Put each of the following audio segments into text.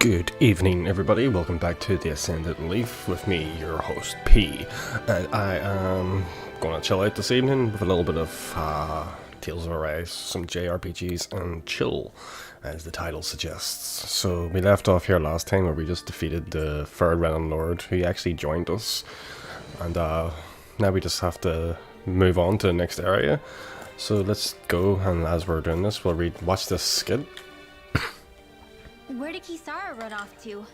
Good evening, everybody. Welcome back to The Ascendant Leaf with me, your host, P. And I am going to chill out this evening with a little bit of Tales of Arise, some JRPGs, and chill, as the title suggests. So we left off here last time where we just defeated the third Renan Lord, who actually joined us. And now we just have to move on to the next area. So let's go, and as we're doing this, we'll watch this skit. Where did Kisara run off to?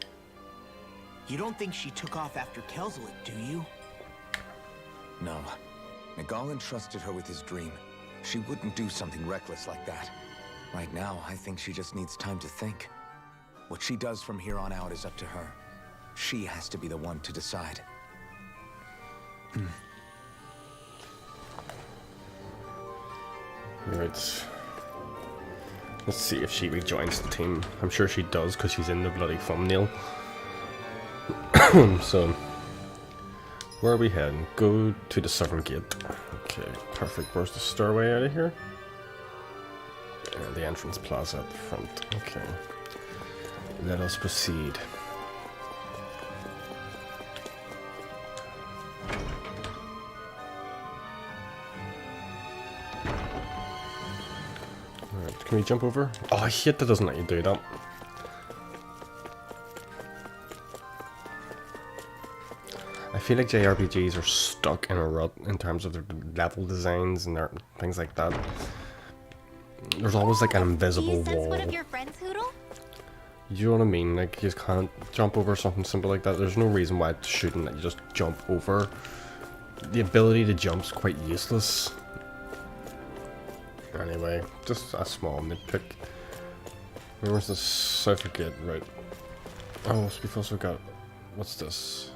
You don't think she took off after Kelzelik, do you? No. Nagal entrusted her with his dream. She wouldn't do something reckless like that. Right now, I think she just needs time to think. What she does from here on out is up to her. She has to be the one to decide. Right. Let's see if she rejoins the team. I'm sure she does because she's in the bloody thumbnail. So, where are we heading? Go to the southern gate. Okay, perfect. Where's the stairway out of here? And the entrance plaza at the front. Okay. Let us proceed. Can we jump over? Oh, I hate that doesn't let you do that. I feel like JRPGs are stuck in a rut in terms of their level designs and their things like that. There's always like an invisible Do you sense wall. one of your friends, Hoodle? You know what I mean? Like, you just can't jump over something simple like that. There's no reason why it shouldn't let you just jump over. The ability to jump's quite useless. Anyway, just a small nitpick. Where's this? I forget, right. Oh, we've also got... What's this?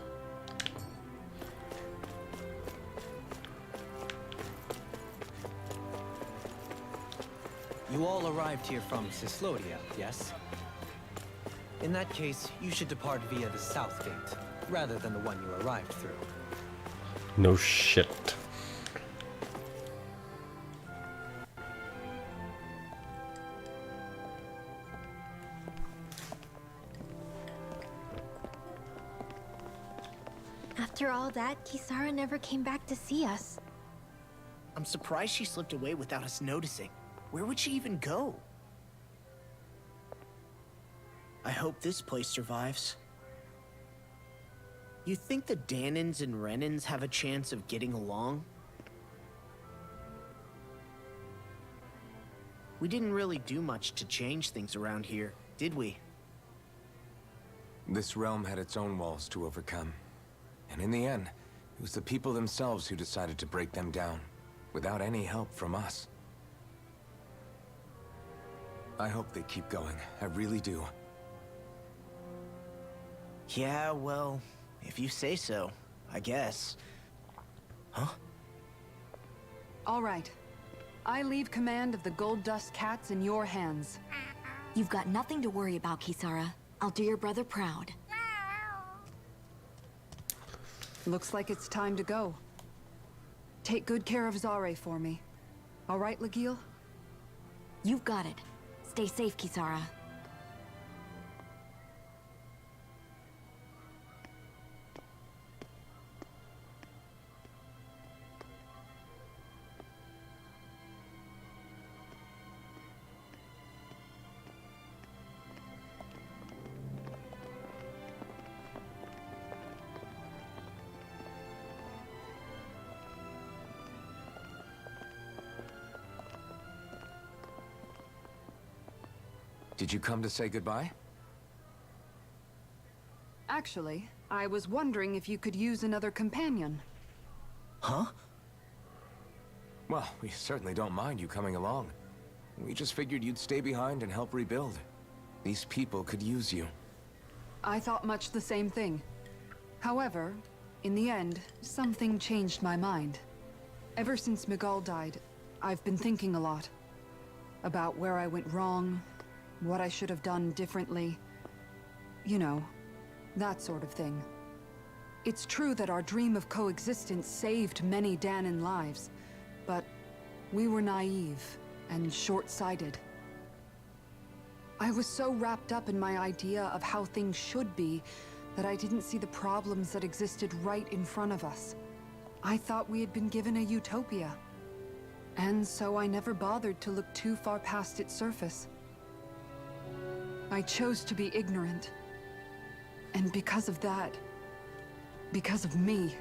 You all arrived here from Cislodia, yes? In that case, you should depart via the south gate, rather than the one you arrived through. No shit. After all that, Kisara never came back to see us. I'm surprised she slipped away without us noticing. Where would she even go? I hope this place survives. You think the Danins and Renans have a chance of getting along? We didn't really do much to change things around here, did we? This realm had its own walls to overcome. And in the end, it was the people themselves who decided to break them down, without any help from us. I hope they keep going. I really do. Yeah, well, if you say so, I guess. Huh? All right. I leave command of the Gold Dust Cats in your hands. You've got nothing to worry about, Kisara. I'll do your brother proud. Looks like it's time to go. Take good care of Zare for me. All right, Legil? You've got it. Stay safe, Kisara. Did you come to say goodbye? Actually, I was wondering if you could use another companion. Huh? Well, we certainly don't mind you coming along. We just figured you'd stay behind and help rebuild. These people could use you. I thought much the same thing. However, in the end, something changed my mind. Ever since Miguel died, I've been thinking a lot. About where I went wrong, what I should have done differently. You know, that sort of thing. It's true that our dream of coexistence saved many Danin lives, but we were naive and short-sighted. I was so wrapped up in my idea of how things should be that I didn't see the problems that existed right in front of us. I thought we had been given a utopia. And so I never bothered to look too far past its surface. I chose to be ignorant. And because of that, because of me,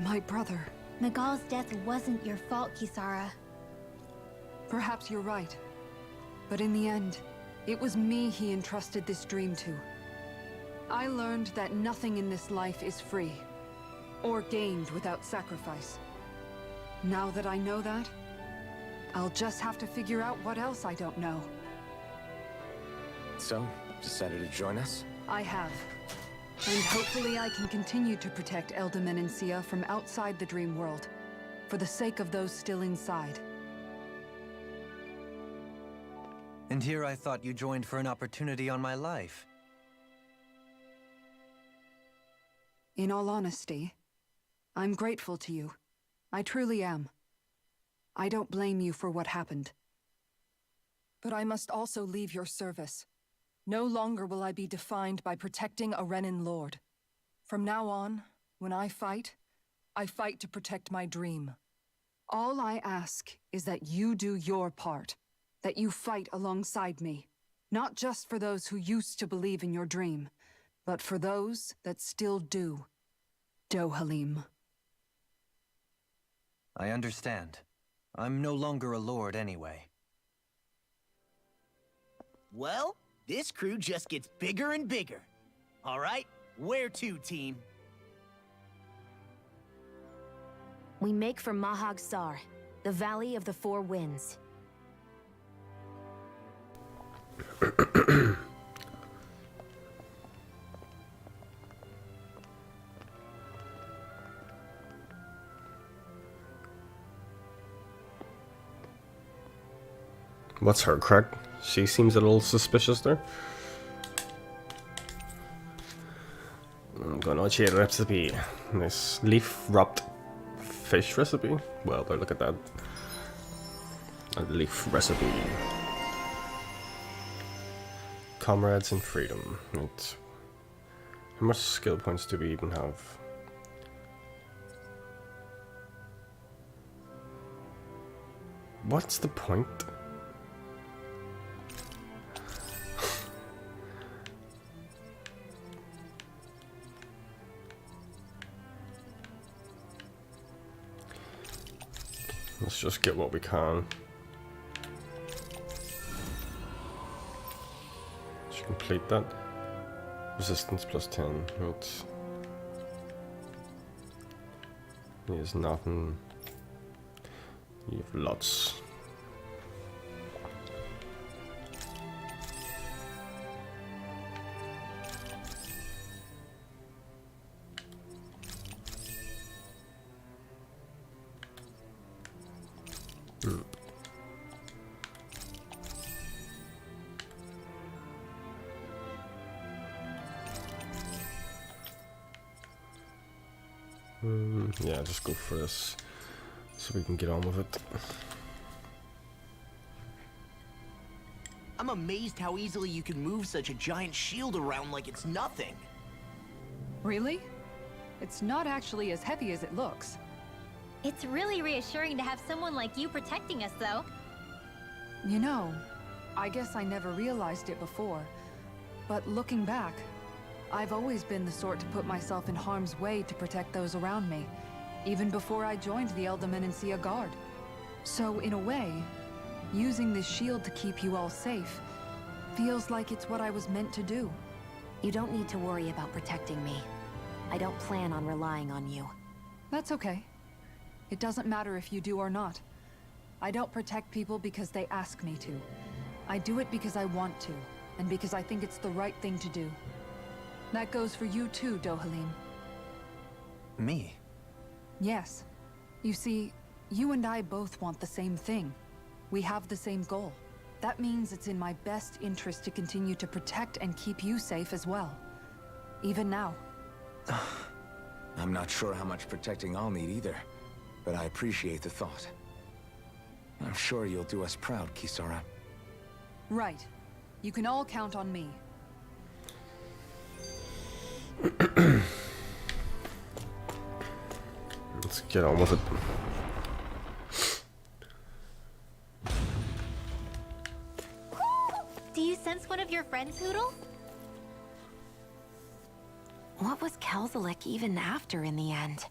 my brother... Miguel's death wasn't your fault, Kisara. Perhaps you're right. But in the end, it was me he entrusted this dream to. I learned that nothing in this life is free, or gained without sacrifice. Now that I know that, I'll just have to figure out what else I don't know. So, decided to join us? I have. And hopefully I can continue to protect Elda Menencia from outside the dream world, for the sake of those still inside. And here I thought you joined for an opportunity on my life. In all honesty, I'm grateful to you. I truly am. I don't blame you for what happened. But I must also leave your service. No longer will I be defined by protecting a Renin lord. From now on, when I fight to protect my dream. All I ask is that you do your part, that you fight alongside me. Not just for those who used to believe in your dream, but for those that still do. Dohalim. I understand. I'm no longer a lord anyway. Well, this crew just gets bigger and bigger. All right, where to, team? We make for Mahag Sar, the Valley of the Four Winds. What's her crack? She seems a little suspicious there. I'm gonna change recipe. This leaf wrapped fish recipe. Well, look at that. A leaf recipe. Comrades in freedom. Right. How much skill points do we even have? What's the point? Let's just get what we can. Should complete that. Resistance plus 10. Right. There's nothing. You have lots. Yeah, just go for this so we can get on with it. I'm amazed how easily you can move such a giant shield around like it's nothing. Really? It's not actually as heavy as it looks. It's really reassuring to have someone like you protecting us, though. You know, I guess I never realized it before, but looking back, I've always been the sort to put myself in harm's way to protect those around me, even before I joined the Elda Menencia Guard. So, in a way, using this shield to keep you all safe feels like it's what I was meant to do. You don't need to worry about protecting me. I don't plan on relying on you. That's okay. It doesn't matter if you do or not. I don't protect people because they ask me to. I do it because I want to, and because I think it's the right thing to do. That goes for you too, Dohalim. Me? Yes. You see, you and I both want the same thing. We have the same goal. That means it's in my best interest to continue to protect and keep you safe as well. Even now. I'm not sure how much protecting I'll need either, but I appreciate the thought. I'm sure you'll do us proud, Kisara. Right. You can all count on me. Let's get on with it. Do you sense one of your friends, Hoodle? What was Kelzelik even after in the end?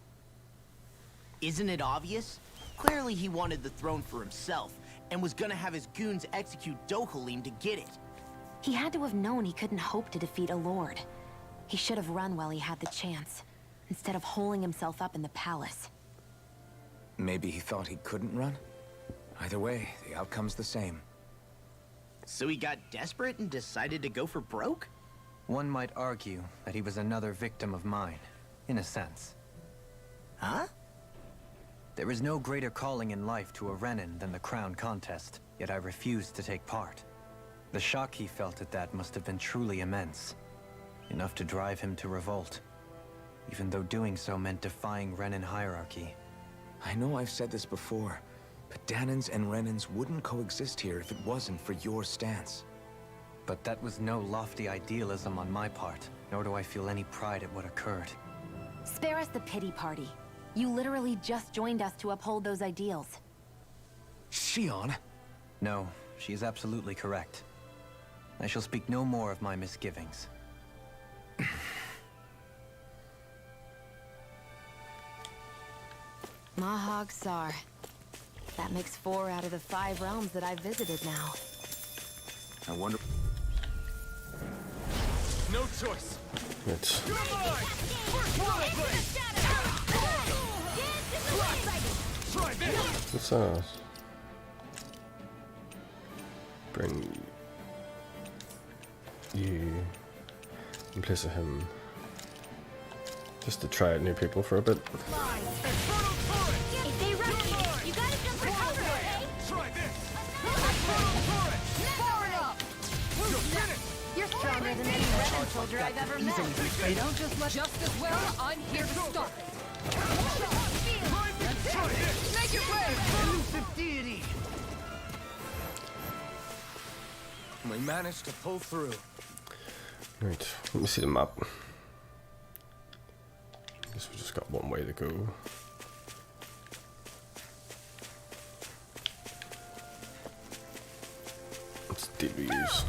Isn't it obvious? Clearly he wanted the throne for himself, and was gonna have his goons execute Dohalim to get it. He had to have known he couldn't hope to defeat a lord. He should have run while he had the chance, instead of holding himself up in the palace. Maybe he thought he couldn't run? Either way, the outcome's the same. So he got desperate and decided to go for broke? One might argue that he was another victim of mine, in a sense. Huh? There is no greater calling in life to a Renin than the crown contest, yet I refused to take part. The shock he felt at that must have been truly immense. Enough to drive him to revolt, even though doing so meant defying Renin hierarchy. I know I've said this before, but Danans and Renins wouldn't coexist here if it wasn't for your stance. But that was no lofty idealism on my part, nor do I feel any pride at what occurred. Spare us the pity party. You literally just joined us to uphold those ideals. Shion? No, she is absolutely correct. I shall speak no more of my misgivings. Mahag Sar. That makes 4 out of the 5 realms that I've visited now. I wonder... No choice. It's You're mine! Try this! let's bring you in place of him, just to try out new people for a bit. Infernal turret! If they rush you, you gotta jump for cover, okay? Try this! Infernal turret! Far enough! You're finished! You're stronger than any Renin soldier I've ever met. They don't just let just as well. I'm here to stop it. Try this! Make it way! Elusive deity! We managed to pull through. Right, let me see the map. Guess we just got one way to go. Let's DBs.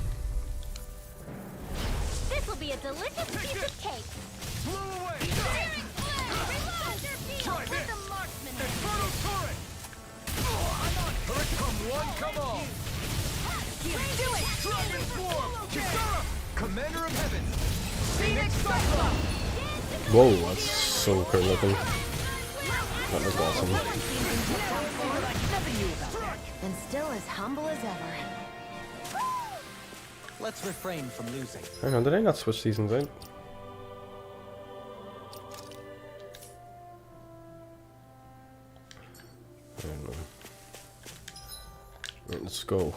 This will be a delicious piece of cake. Blow away! Try this! The marksman. Infernal turret! Turret come one, come all! Do it! Dragon form! Kisara! Commander of heaven! Phoenix Cyclone! Whoa, that's so cool looking. That was awesome. And still as humble as ever. Let's refrain from losing. Hang on, did I not switch seasons out? I don't know. Right, let's go.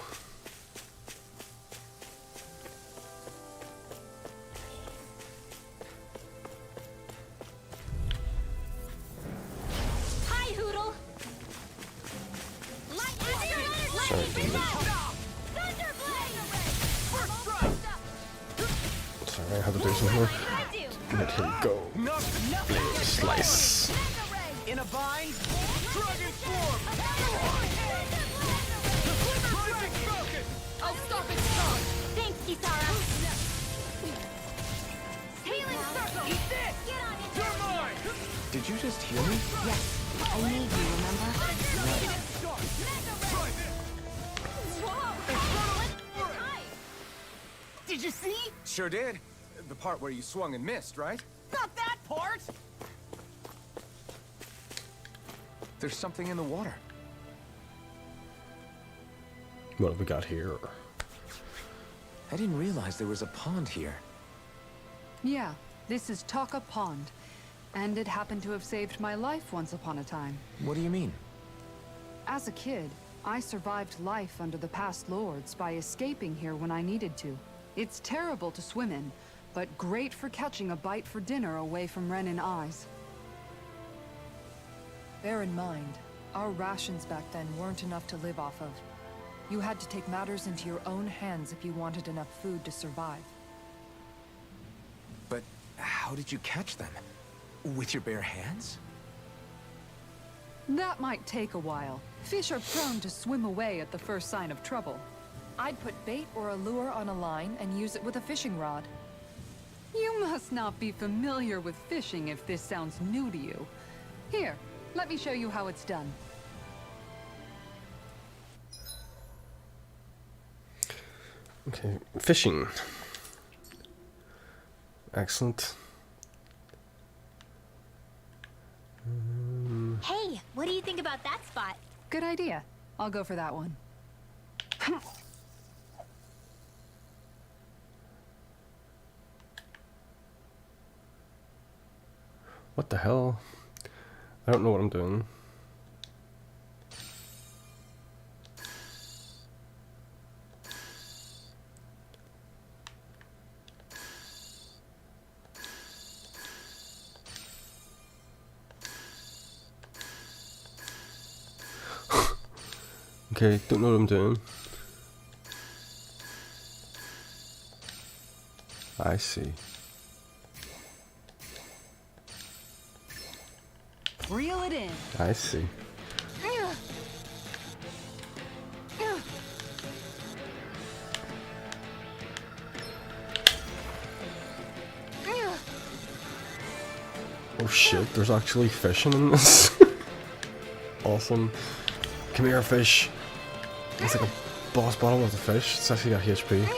Hi, Hoodle. Sorry, sorry, I had to do some more. Let him go. Slice. In a bind? Dragon form! Rising Falcon! I'll stop it strong! Thanks, Kisara. Healing circle! Get on it. You're mine! Did you just hear me? Yes, I need you, remember? Try this! Did you see? Sure did. The part where you swung and missed, right? Not that part! There's something in the water. What have we got here? I didn't realize there was a pond here. Yeah, this is Taka Pond. And it happened to have saved my life once upon a time. What do you mean? As a kid, I survived life under the past lords by escaping here when I needed to. It's terrible to swim in, but great for catching a bite for dinner away from Renin eyes. Bear in mind, our rations back then weren't enough to live off of. You had to take matters into your own hands if you wanted enough food to survive. But how did you catch them? With your bare hands? That might take a while. Fish are prone to swim away at the first sign of trouble. I'd put bait or a lure on a line and use it with a fishing rod. You must not be familiar with fishing if this sounds new to you. Here, let me show you how it's done. Okay, fishing. Excellent. Hey, what do you think about that spot? Good idea. I'll go for that one. What the hell? I don't know what I'm doing. Okay, don't know what I'm doing. I see. Reel it in. I see. Oh shit, there's actually fishing in this. Awesome. Come here, fish. It's like a boss battle with a fish. It's actually got HP.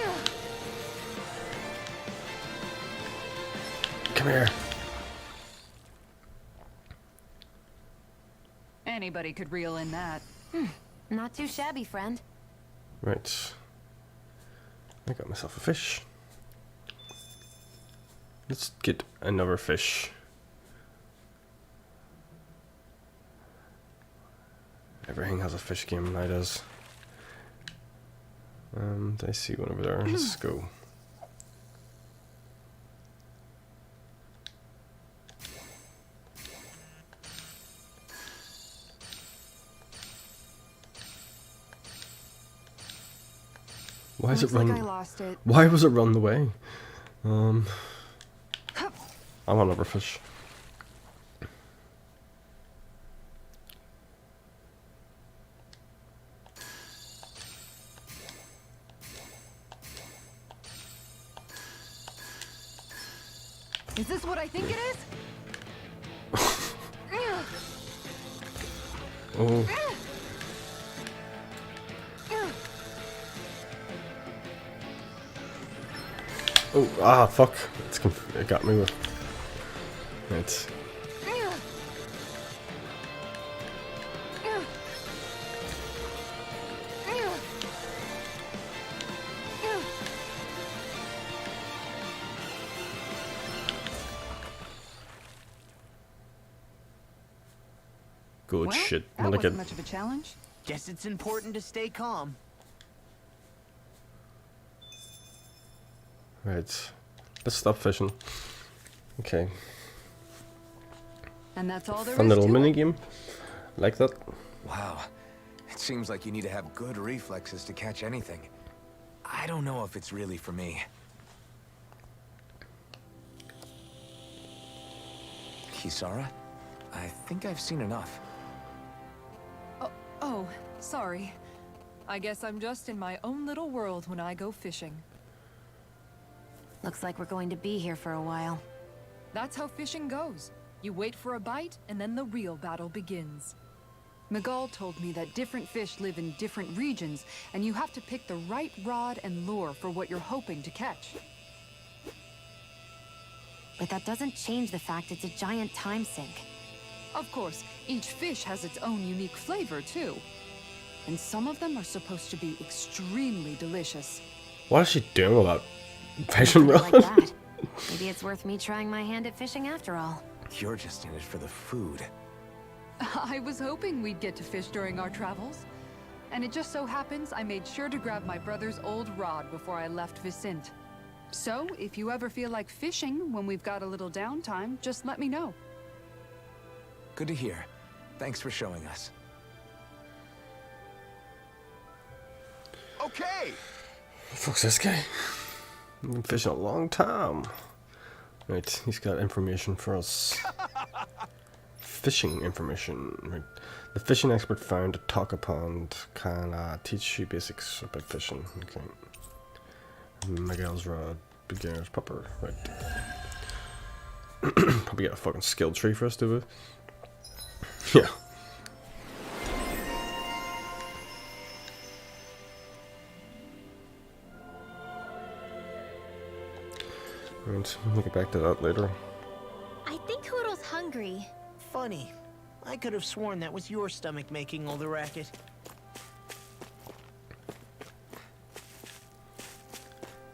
Come here. Anybody could reel in that. Not too shabby, friend. Right. I got myself a fish. Let's get another fish. Everything has a fish game nowadays. I see one over there. Let's go. Why is it run? Like I lost it. Why was it run away? I want another fish. Is this what I think it is? Oh. Oh, ah, fuck. It got me with... Right. Good Well, shit. that Look wasn't at... much of a challenge. Guess it's important to stay calm. Right. Let's stop fishing. Okay. And that's all there Fun is little to mini it. game. Like that. Wow. It seems like you need to have good reflexes to catch anything. I don't know if it's really for me. Kisara? I think I've seen enough. Oh, sorry. I guess I'm just in my own little world when I go fishing. Looks like we're going to be here for a while. That's how fishing goes. You wait for a bite, and then the real battle begins. Miguel told me that different fish live in different regions, and you have to pick the right rod and lure for what you're hoping to catch. But that doesn't change the fact it's a giant time sink. Of course, each fish has its own unique flavor, too. And some of them are supposed to be extremely delicious. What is she doing about fishing Put it rod? like that. Maybe it's worth me trying my hand at fishing after all. You're just in it for the food. I was hoping we'd get to fish during our travels. And it just so happens I made sure to grab my brother's old rod before I left Vicente. So, if you ever feel like fishing when we've got a little downtime, just let me know. Good to hear. Thanks for showing us. okay. Fuck's this guy? I've been fishing a long time. Right, he's got information for us. Fishing information. Right. The fishing expert found at Taka Pond can teach you basics about fishing. Okay. Miguel's rod, beginner's pupper. Right. Probably got a fucking skill tree for us to do. Yeah. Right, we'll get back to that later. I think Hoodle's hungry. Funny. I could have sworn that was your stomach making all the racket.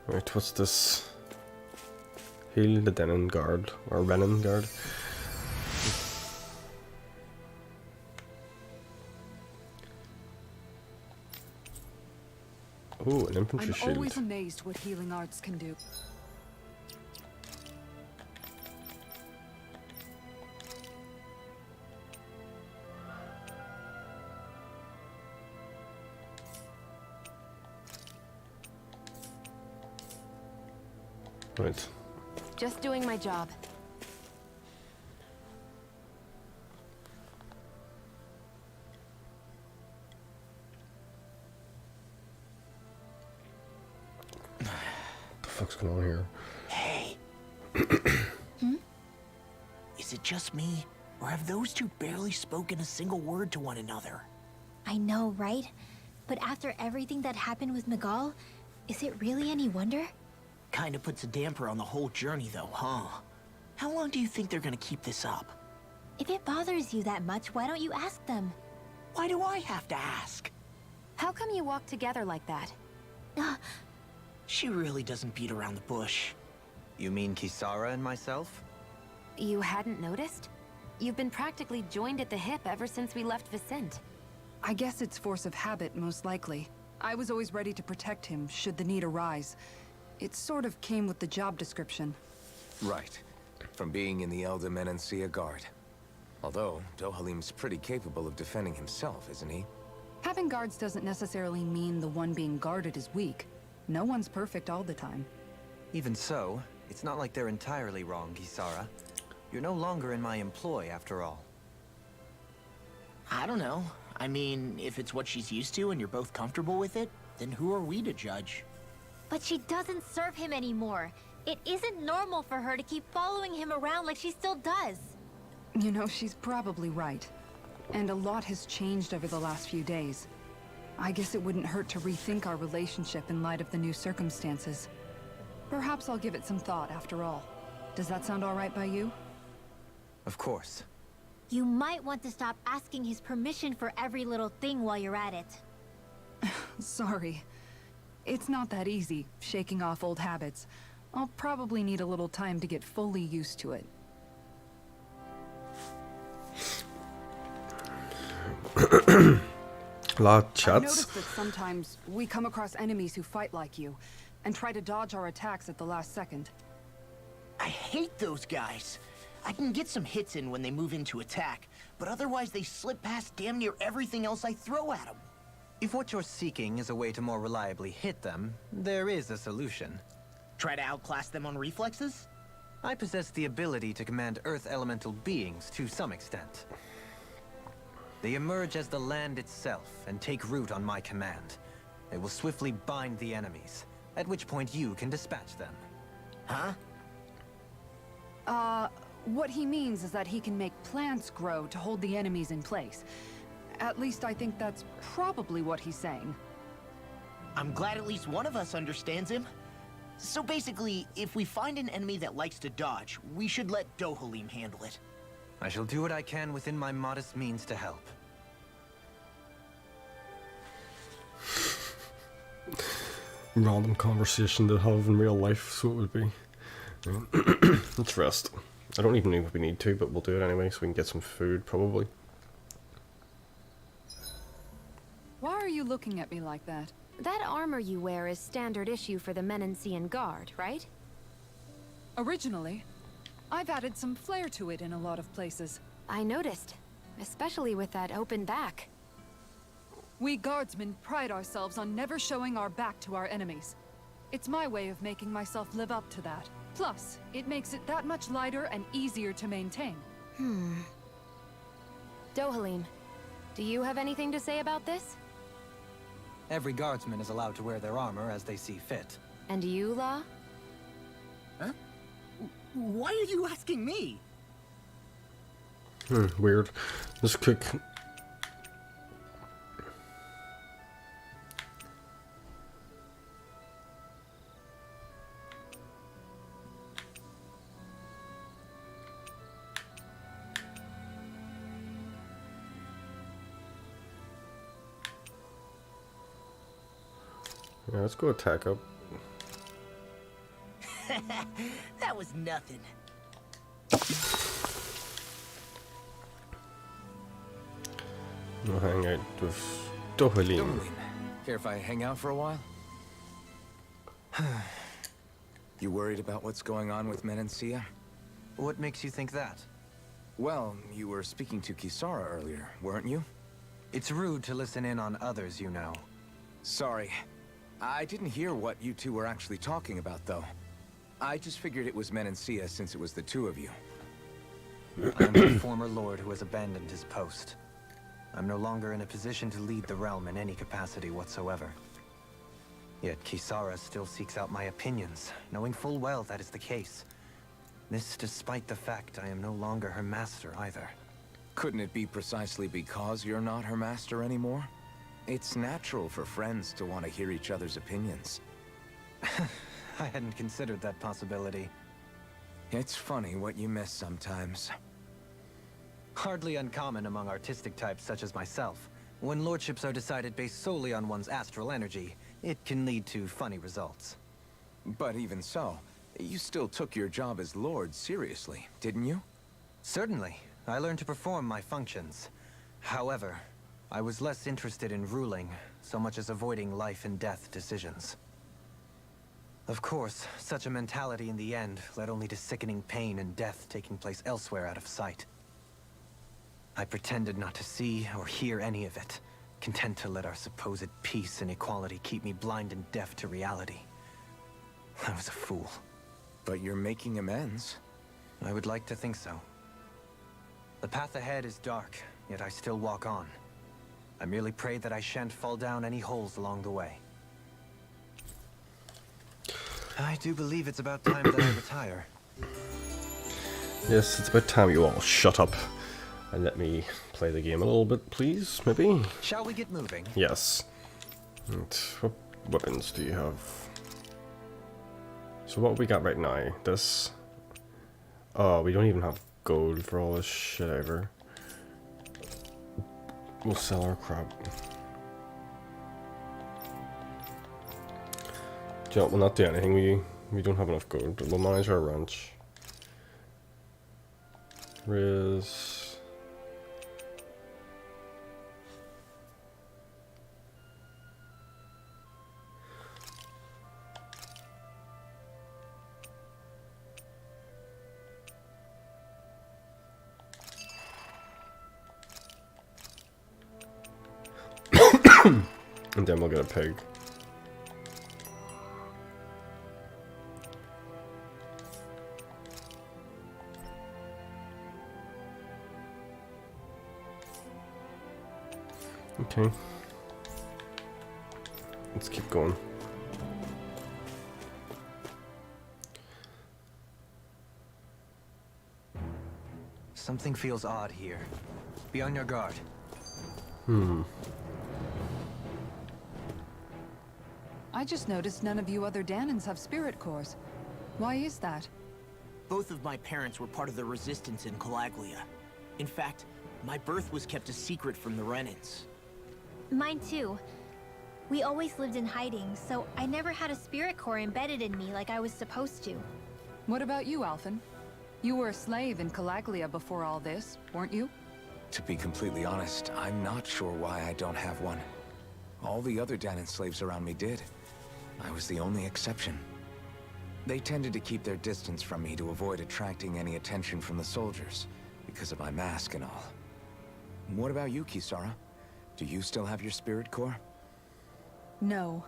Right, what's this? Heal the Denon guard, or Renin guard. Oh, an infantry I'm shield. always amazed what healing arts can do. Right. Just doing my job. What the fuck's going on here? Hey. Is it just me? Or have those two barely spoken a single word to one another? I know, right? But after everything that happened with Miguel, is it really any wonder? Kinda puts a damper on the whole journey though, huh? How long do you think they're gonna keep this up? If it bothers you that much, why don't you ask them? Why do I have to ask? How come you walk together like that? She really doesn't beat around the bush. You mean Kisara and myself? You hadn't noticed? You've been practically joined at the hip ever since we left Vicente. I guess it's force of habit, most likely. I was always ready to protect him, should the need arise. It sort of came with the job description. Right. From being in the Elder Menancia Guard. Although, Dohalim's pretty capable of defending himself, isn't he? Having guards doesn't necessarily mean the one being guarded is weak. No one's perfect all the time. Even so, it's not like they're entirely wrong, Kisara. You're no longer in my employ, after all. I don't know. I mean, if it's what she's used to and you're both comfortable with it, then who are we to judge? But she doesn't serve him anymore. It isn't normal for her to keep following him around like she still does. You know, she's probably right. And a lot has changed over the last few days. I guess it wouldn't hurt to rethink our relationship in light of the new circumstances. Perhaps I'll give it some thought after all. Does that sound all right by you? Of course. You might want to stop asking his permission for every little thing while you're at it. Sorry. It's not that easy, shaking off old habits. I'll probably need a little time to get fully used to it. A lot of I've chats. noticed that sometimes we come across enemies who fight like you, and try to dodge our attacks at the last second. I hate those guys. I can get some hits in when they move into attack, but otherwise they slip past damn near everything else I throw at them. If what you're seeking is a way to more reliably hit them, there is a solution. Try to outclass them on reflexes? I possess the ability to command Earth elemental beings to some extent. They emerge as the land itself and take root on my command. They will swiftly bind the enemies, at which point you can dispatch them. Huh? What he means is that he can make plants grow to hold the enemies in place. At least I think that's probably what he's saying. I'm glad at least one of us understands him. So basically, if we find an enemy that likes to dodge, we should let Dohalim handle it. I shall do what I can within my modest means to help. Random conversation to have in real life, so it would be. Let's rest. I don't even know if we need to, but we'll do it anyway so we can get some food, probably. Why are you looking at me like that? That armor you wear is standard issue for the Menancian Guard, right? Originally, I've added some flair to it in a lot of places. I noticed, especially with that open back. We guardsmen pride ourselves on never showing our back to our enemies. It's my way of making myself live up to that. Plus, it makes it that much lighter and easier to maintain. Dohalim, do you have anything to say about this? Every guardsman is allowed to wear their armor as they see fit. And you, La? Huh? Why are you asking me? Weird. Let's cook. Yeah, let's go attack up. That was nothing. We'll hang out with Dohalim. Care if I hang out for a while? You worried about what's going on with Menencia? What makes you think that? Well, you were speaking to Kisara earlier, weren't you? It's rude to listen in on others, you know. Sorry. I didn't hear what you two were actually talking about, though. I just figured it was Menencia since it was the two of you. I am the former lord who has abandoned his post. I'm no longer in a position to lead the realm in any capacity whatsoever. Yet Kisara still seeks out my opinions, knowing full well that is the case. This despite the fact I am no longer her master either. Couldn't it be precisely because you're not her master anymore? It's natural for friends to want to hear each other's opinions. I hadn't considered that possibility. It's funny what you miss sometimes. Hardly uncommon among artistic types such as myself. When lordships are decided based solely on one's astral energy, it can lead to funny results. But even so, you still took your job as lord seriously, didn't you? Certainly. I learned to perform my functions. However, I was less interested in ruling, so much as avoiding life and death decisions. Of course, such a mentality in the end led only to sickening pain and death taking place elsewhere out of sight. I pretended not to see or hear any of it, content to let our supposed peace and equality keep me blind and deaf to reality. I was a fool. But you're making amends. I would like to think so. The path ahead is dark, yet I still walk on. I merely pray that I shan't fall down any holes along the way. I do believe it's about time that I retire. Yes, it's about time you all shut up and let me play the game a little bit, please, maybe? Shall we get moving? Yes. And what weapons do you have? So what we got right now? This... Oh, we don't even have gold for all this shit ever. We'll sell our crap. Do you know what, we'll not do anything. We don't have enough gold, but we'll manage our ranch. Riz... And then we'll get a pig. Okay. Let's keep going. Something feels odd here. Be on your guard. I just noticed none of you other Danans have spirit cores. Why is that? Both of my parents were part of the resistance in Calaglia. In fact, my birth was kept a secret from the Renans. Mine too. We always lived in hiding, so I never had a spirit core embedded in me like I was supposed to. What about you, Alphen? You were a slave in Calaglia before all this, weren't you? To be completely honest, I'm not sure why I don't have one. All the other Danan slaves around me did. I was the only exception. They tended to keep their distance from me to avoid attracting any attention from the soldiers, because of my mask and all. What about you, Kisara? Do you still have your spirit core? No.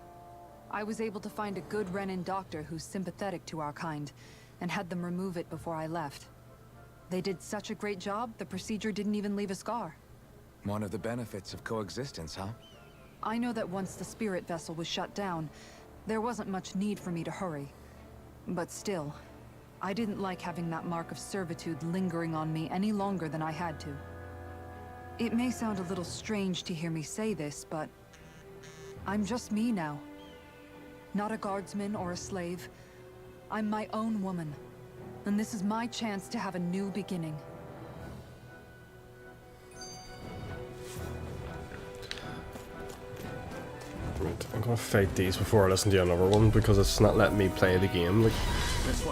I was able to find a good Renin doctor who's sympathetic to our kind, and had them remove it before I left. They did such a great job, the procedure didn't even leave a scar. One of the benefits of coexistence, huh? I know that once the spirit vessel was shut down, there wasn't much need for me to hurry. But still, I didn't like having that mark of servitude lingering on me any longer than I had to. It may sound a little strange to hear me say this, but I'm just me now. Not a guardsman or a slave. I'm my own woman. And this is my chance to have a new beginning. Right, I'm gonna fight these before I listen to another one because it's not letting me play the game. Like,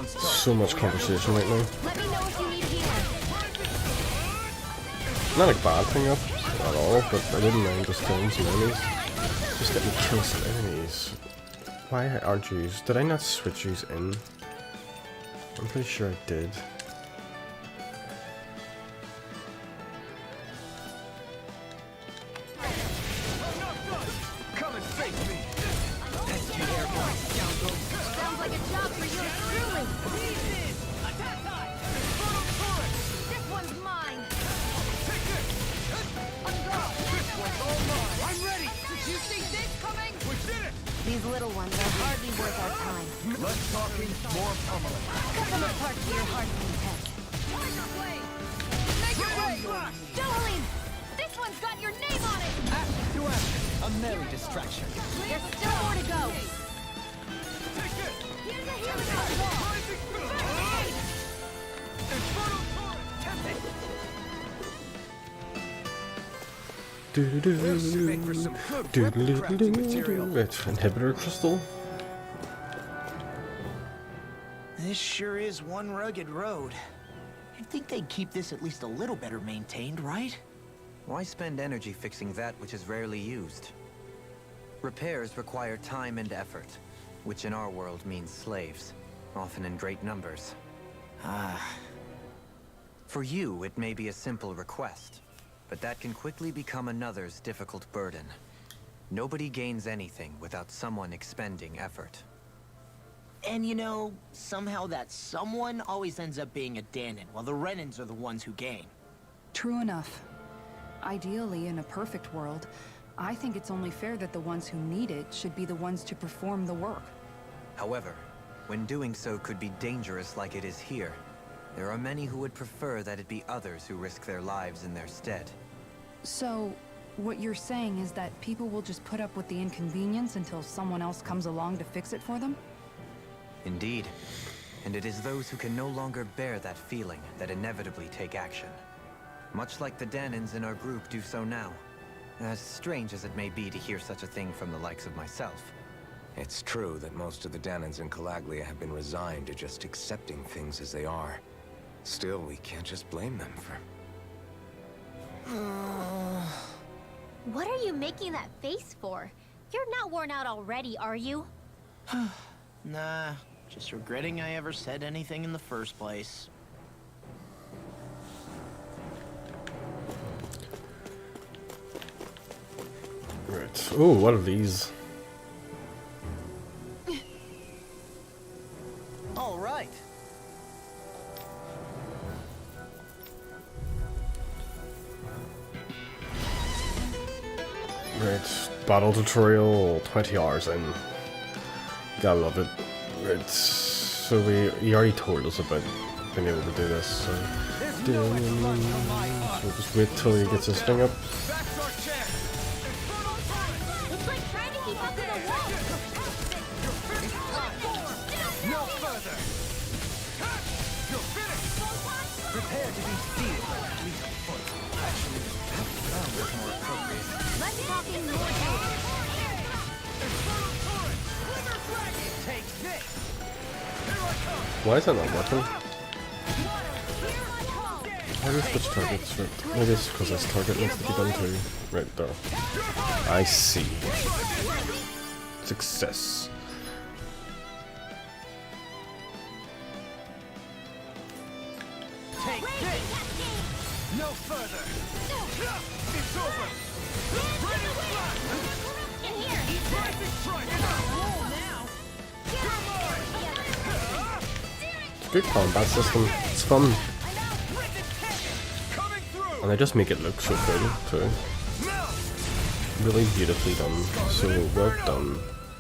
so much conversation right now. Let me know if you need healing. Not a bad thing up at all, but I didn't mind just killing some enemies. Just let me kill some enemies. Why aren't you? Did I not switch yous in? I'm pretty sure I did. Come and face me. Sounds like a job for you truly. This one's mine. I'm ready. Did you see this coming? We did it. These little ones are hardly worth our time. Less talking, more pummeling. Cut them apart to your heart's content. Tiger blade. Make it way. Jolene, this one's got your name on it. Action to action. A merry distraction. There's still more to go. Take it. Here's a hero. Infernal torrent. Tempt it. This should make for some good weapon crafting material. It's inhibitor crystal. This sure is one rugged road. You'd think they'd keep this at least a little better maintained, right? Why spend energy fixing that which is rarely used? Repairs require time and effort, which in our world means slaves, often in great numbers. For you, it may be a simple request, but that can quickly become another's difficult burden. Nobody gains anything without someone expending effort. And you know, somehow that someone always ends up being a Danon, while the Renins are the ones who gain. True enough. Ideally, in a perfect world, I think it's only fair that the ones who need it should be the ones to perform the work. However, when doing so could be dangerous like it is here, there are many who would prefer that it be others who risk their lives in their stead. So, what you're saying is that people will just put up with the inconvenience until someone else comes along to fix it for them? Indeed. And it is those who can no longer bear that feeling that inevitably take action. Much like the Danons in our group do so now. As strange as it may be to hear such a thing from the likes of myself. It's true that most of the Danons in Calaglia have been resigned to just accepting things as they are. Still, we can't just blame them for... What are you making that face for? You're not worn out already, are you? Nah, just regretting I ever said anything in the first place. Right. Oh, what are these? All right. Right. Battle tutorial, 20 hours in. Gotta love it. Right. So he already told us about being able to do this. So, we'll just wait till he gets his thing up. That's our chance. Infernal torrent. It's like trying to keep up with a wall. No further. You're finished. Prepare to be sealed by at least a foot. Actually, that sound was more appropriate. Let's talk in more depth. Infernal torrent. Wither dragon. Take this. Here I come. Why is that not working? How do you switch targets? Right. Maybe it's because this target needs to be done too. Right there. I see. Success. Take this. No further. It's over. Ready, flash. In here. Rising strike. Good combat system. It's fun. Coming through. And they just make it look so cool too. Really beautifully done. So well done.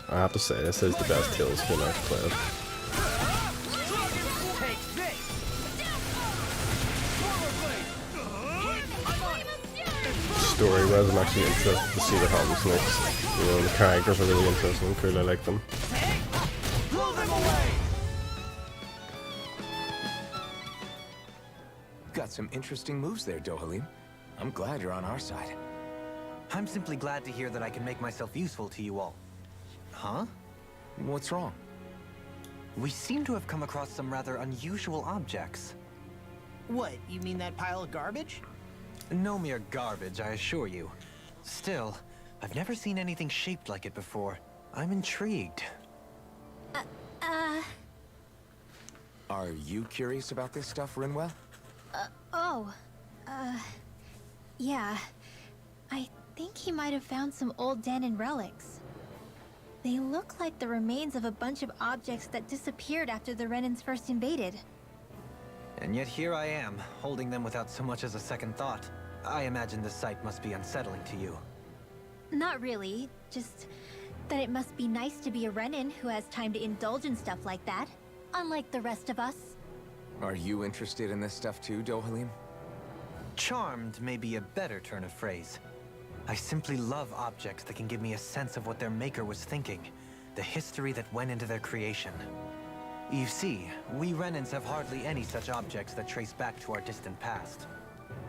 I have to say, this is the best Tales game I've played. Take this. Story-wise, I'm actually interested to see what happens next. You know, the characters are really interesting and cool. I like them. Blow them away. Got some interesting moves there, Dohalim. I'm glad you're on our side. I'm simply glad to hear that I can make myself useful to you all. Huh? What's wrong? We seem to have come across some rather unusual objects. What, you mean that pile of garbage? No mere garbage, I assure you. Still, I've never seen anything shaped like it before. I'm intrigued. Are you curious about this stuff, Rinwell? Yeah. I think he might have found some old Danon relics. They look like the remains of a bunch of objects that disappeared after the Renans first invaded. And yet here I am, holding them without so much as a second thought. I imagine this sight must be unsettling to you. Not really, just that it must be nice to be a Renan who has time to indulge in stuff like that, unlike the rest of us. Are you interested in this stuff too, Dohalim? Charmed may be a better turn of phrase. I simply love objects that can give me a sense of what their maker was thinking, the history that went into their creation. You see, we Renans have hardly any such objects that trace back to our distant past.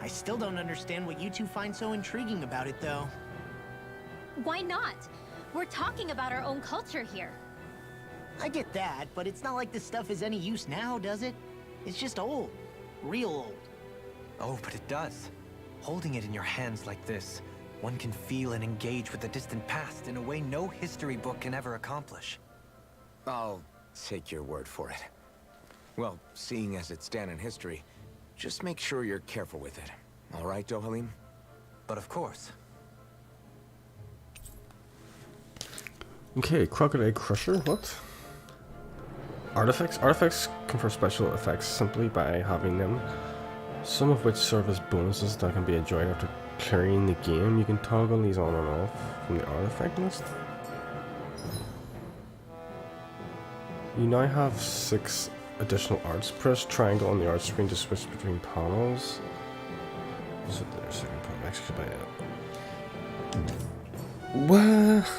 I still don't understand what you two find so intriguing about it, though. Why not? We're talking about our own culture here. I get that, but it's not like this stuff is any use now, does it? It's just old. Real old. Oh, but it does. Holding it in your hands like this, one can feel and engage with the distant past in a way no history book can ever accomplish. I'll take your word for it. Well, seeing as it's Danon history, just make sure you're careful with it. All right, Dohalim? But of course. Okay, Crocodile Crusher, what? Artifacts? Artifacts confer special effects simply by having them, some of which serve as bonuses that can be enjoyed after clearing the game. You can toggle these on and off from the artifact list. You now have 6 additional arts. Press triangle on the art screen to switch between panels. So there's second panel. Actually, what?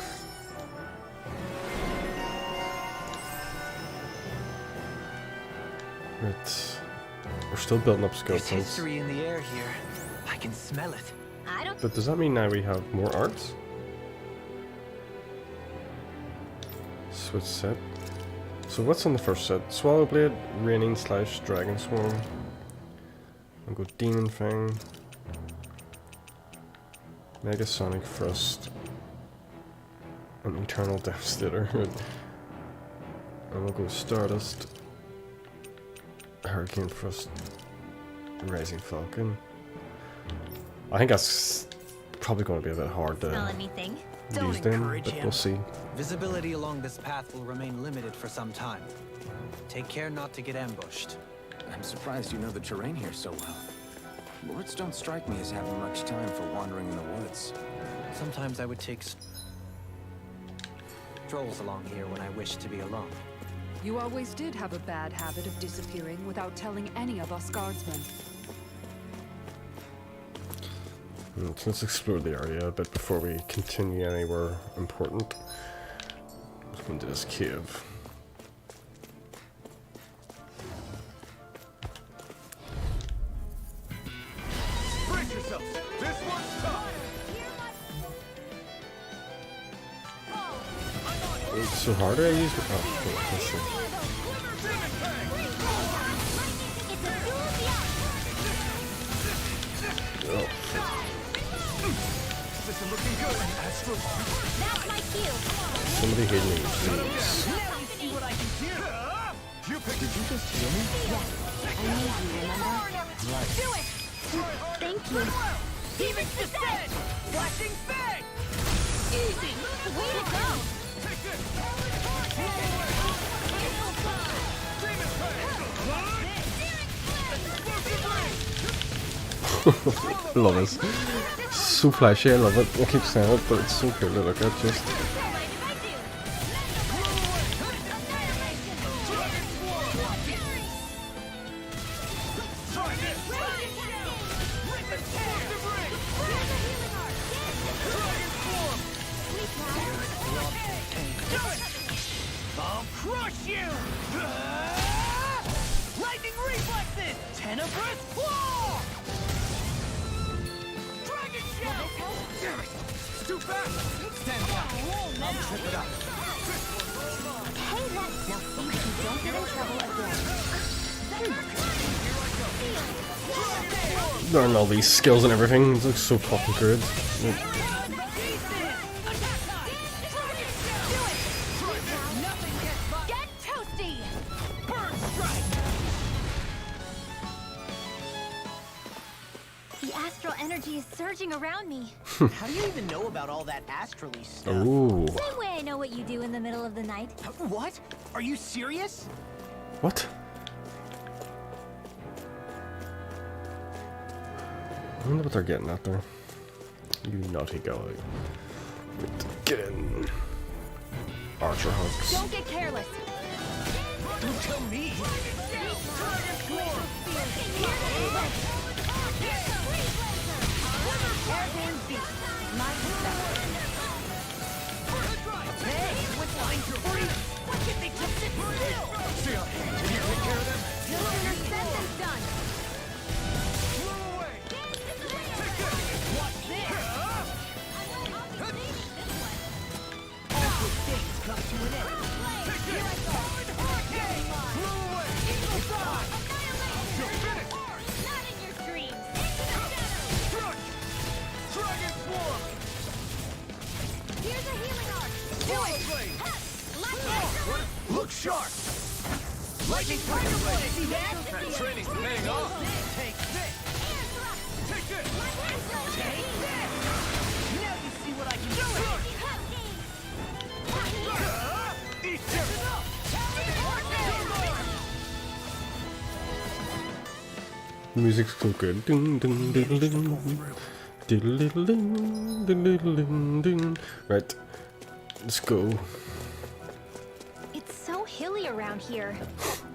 Right. We're still building up skill There's points. history in the air here. I can smell it. I don't. But does that mean now we have more arts? Switch set. So what's in the first set? Swallowblade, Raining Slash, Dragon Swarm. I'll go Demon Fang. Mega Sonic Thrust. And Eternal Devastator. And we'll go Stardust. Hurricane Thrust. Rising Falcon. I think that's probably going to be a bit hard to Smell anything? use them, but we'll see. Visibility along this path will remain limited for some time. Take care not to get ambushed. I'm surprised you know the terrain here so well. Lords don't strike me as having much time for wandering in the woods. Sometimes I would take strolls along here when I wish to be alone. You always did have a bad habit of disappearing without telling any of us guardsmen. So let's explore the area a bit before we continue anywhere important. Let's go into this cave. Brace yourselves. This one's tough. It's so hard to use. Oh, wait, let's see. Oh, This is looking good. Astro. That's my cue. somebody hit me, please. See what I can do. Did you just heal me? I need you, remember? Right. Do it! Thank you. Demon's Descent! Flashing Fang! Easy! Way to go! Take this! Demon Fang! I love this. So flashy, I love it. I keep saying it, but it's so cool to look at. Just I'll crush you! Lightning reflexes! Tenebrous claw! Dragon shell! Damn it! It's too fast! Stand back! I'll trip it up. Hey, let's now see if you don't get in trouble again. learn all these skills and everything. It looks so fucking good. Get toasty! Burn strike! The astral energy is surging around me. How do you even know about all that astrally stuff? Ooh. Same way I know what you do in the middle of the night. What? Are you serious? What? I wonder what they're getting at there. You naughty guy. Get in. Archer hooks. Don't get careless. Don't tell me! Airborne beast. My perception. Hey! What's lying to free? What did they just sit still? Seal, can you take care of them? No sooner said than done. Blow away! Take this! What's this? All good things come to an end. Take this! Hurricane! Blow away! It's on! You're finished! Not in your dreams. Crush! Dragon Swarm! Here's a healing arc. Wild Blade! Look sharp! Lightning Tiger Blade! See that? That training's paying off! Take this! Take this! Take this! Now you see what I can do! Eat this! The music's so good. Ding, ding, ding, ding. Diddle-diddle ding, diddle-diddle ding. Right. Let's go. It's so hilly around here.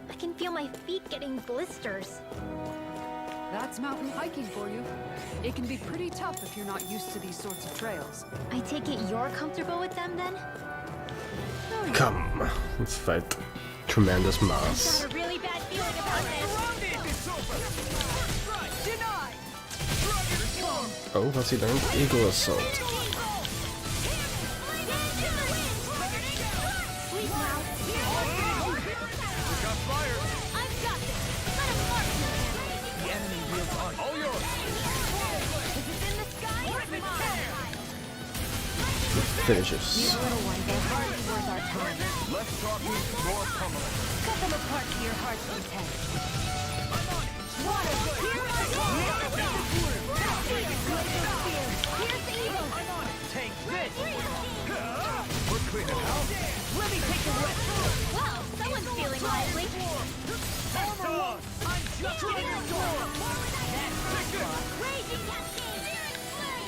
I can feel my feet getting blisters. That's mountain hiking for you. It can be pretty tough if you're not used to these sorts of trails. I take it you're comfortable with them then? Come. Let's fight. Tremendous mass. Got a really bad feeling about this. It's over! First strike! Denied! Dragon Swarm! Oh, what's he doing? Eagle Assault. Sleep now. We got fired! I've got this. Let him mark me. The enemy wields on all yours! Is it in the sky? Finishes. Little one, they're hardly worth our time. Less talking, more pummeling. Cut them apart to your heart's content. Water! Here's the eagle. Take this! We're cleaning house! Let me take the rest. Wow, someone's feeling lively. Overload! I'm just getting started! Raging cascade.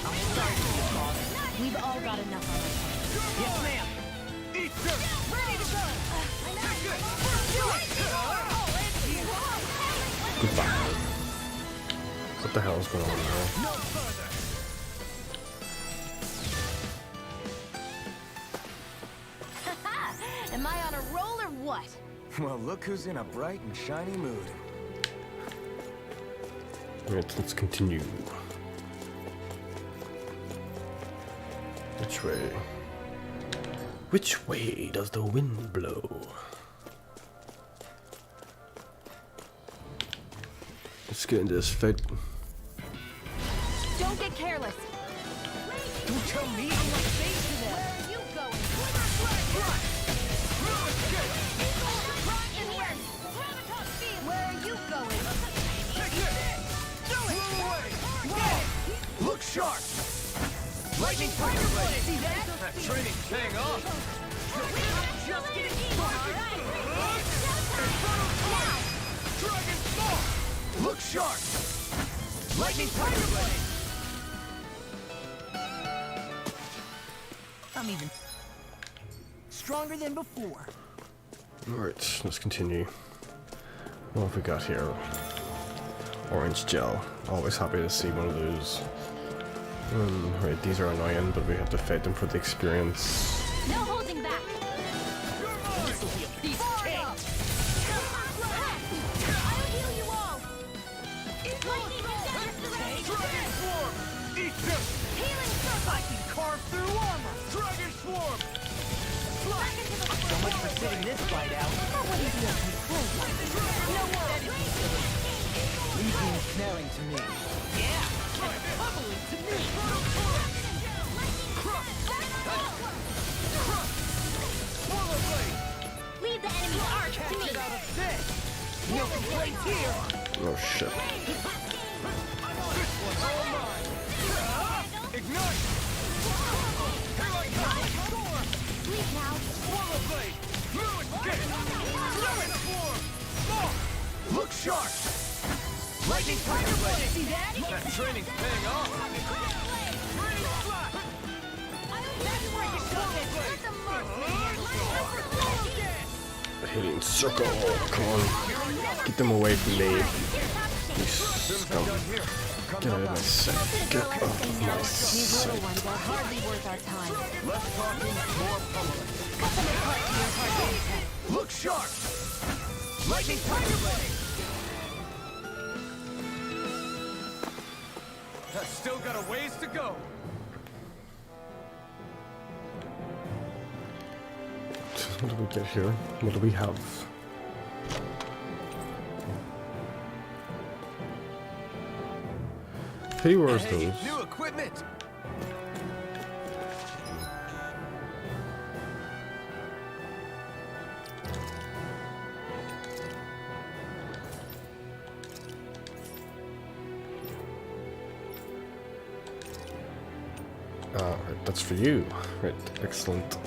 I'm sorry for the boss. We've all got enough on us. Yes, ma'am! Eat this! Ready to go. Take this! Goodbye. What the hell is going on here? No further! Am I on a roll or what? Well, look who's in a bright and shiny mood. Alright, let's continue. Which way? Which way does the wind blow? Let's get into this fight. Don't get careless. Don't tell me! Where are you going? Where are you going? Take this! Do it! Blow away! sharp! Lightning fighter blade! See that? That training's paying off! Just getting started! Dragon Ball! Look sharp! Lightning fighter blade! I'm even stronger than before. Alright, let's continue. What have we got here? Orange gel. Always happy to see one of those. Right, these are annoying, but we have to fight them for the experience. No holding back. This'll be a piece of cake. I'll heal you all. Lightning Dragon Swarm! Eat this! Healing I can carve through armor. Dragon Swarm! So much for sitting this fight out. Leave him smelling to me. Yeah, bubbling to me. Swallow blade! Leave the enemy's arc to me. Get out of this. No complaints here. Oh shit. This one's all mine! Ignite! Here I come! Sleep now. Swallow blade! Fluid gate! Dragon Swarm! Small! Look sharp! Lightning fighter blade! See that? That training's paying off! Training flat! That's where you shove it. Let the The hitting circle. Come on. Get them away from me. You scum. Get out of my sight. Get off of my These sight. little ones are hardly worth our time. Less talking, more pummeling. Cut them apart to your heart's content. Look sharp! Lightning fighter blade! That's still got a ways to go. What do we get here? What do we have? Hey, where's those? New equipment! Right, that's for you. Right, excellent.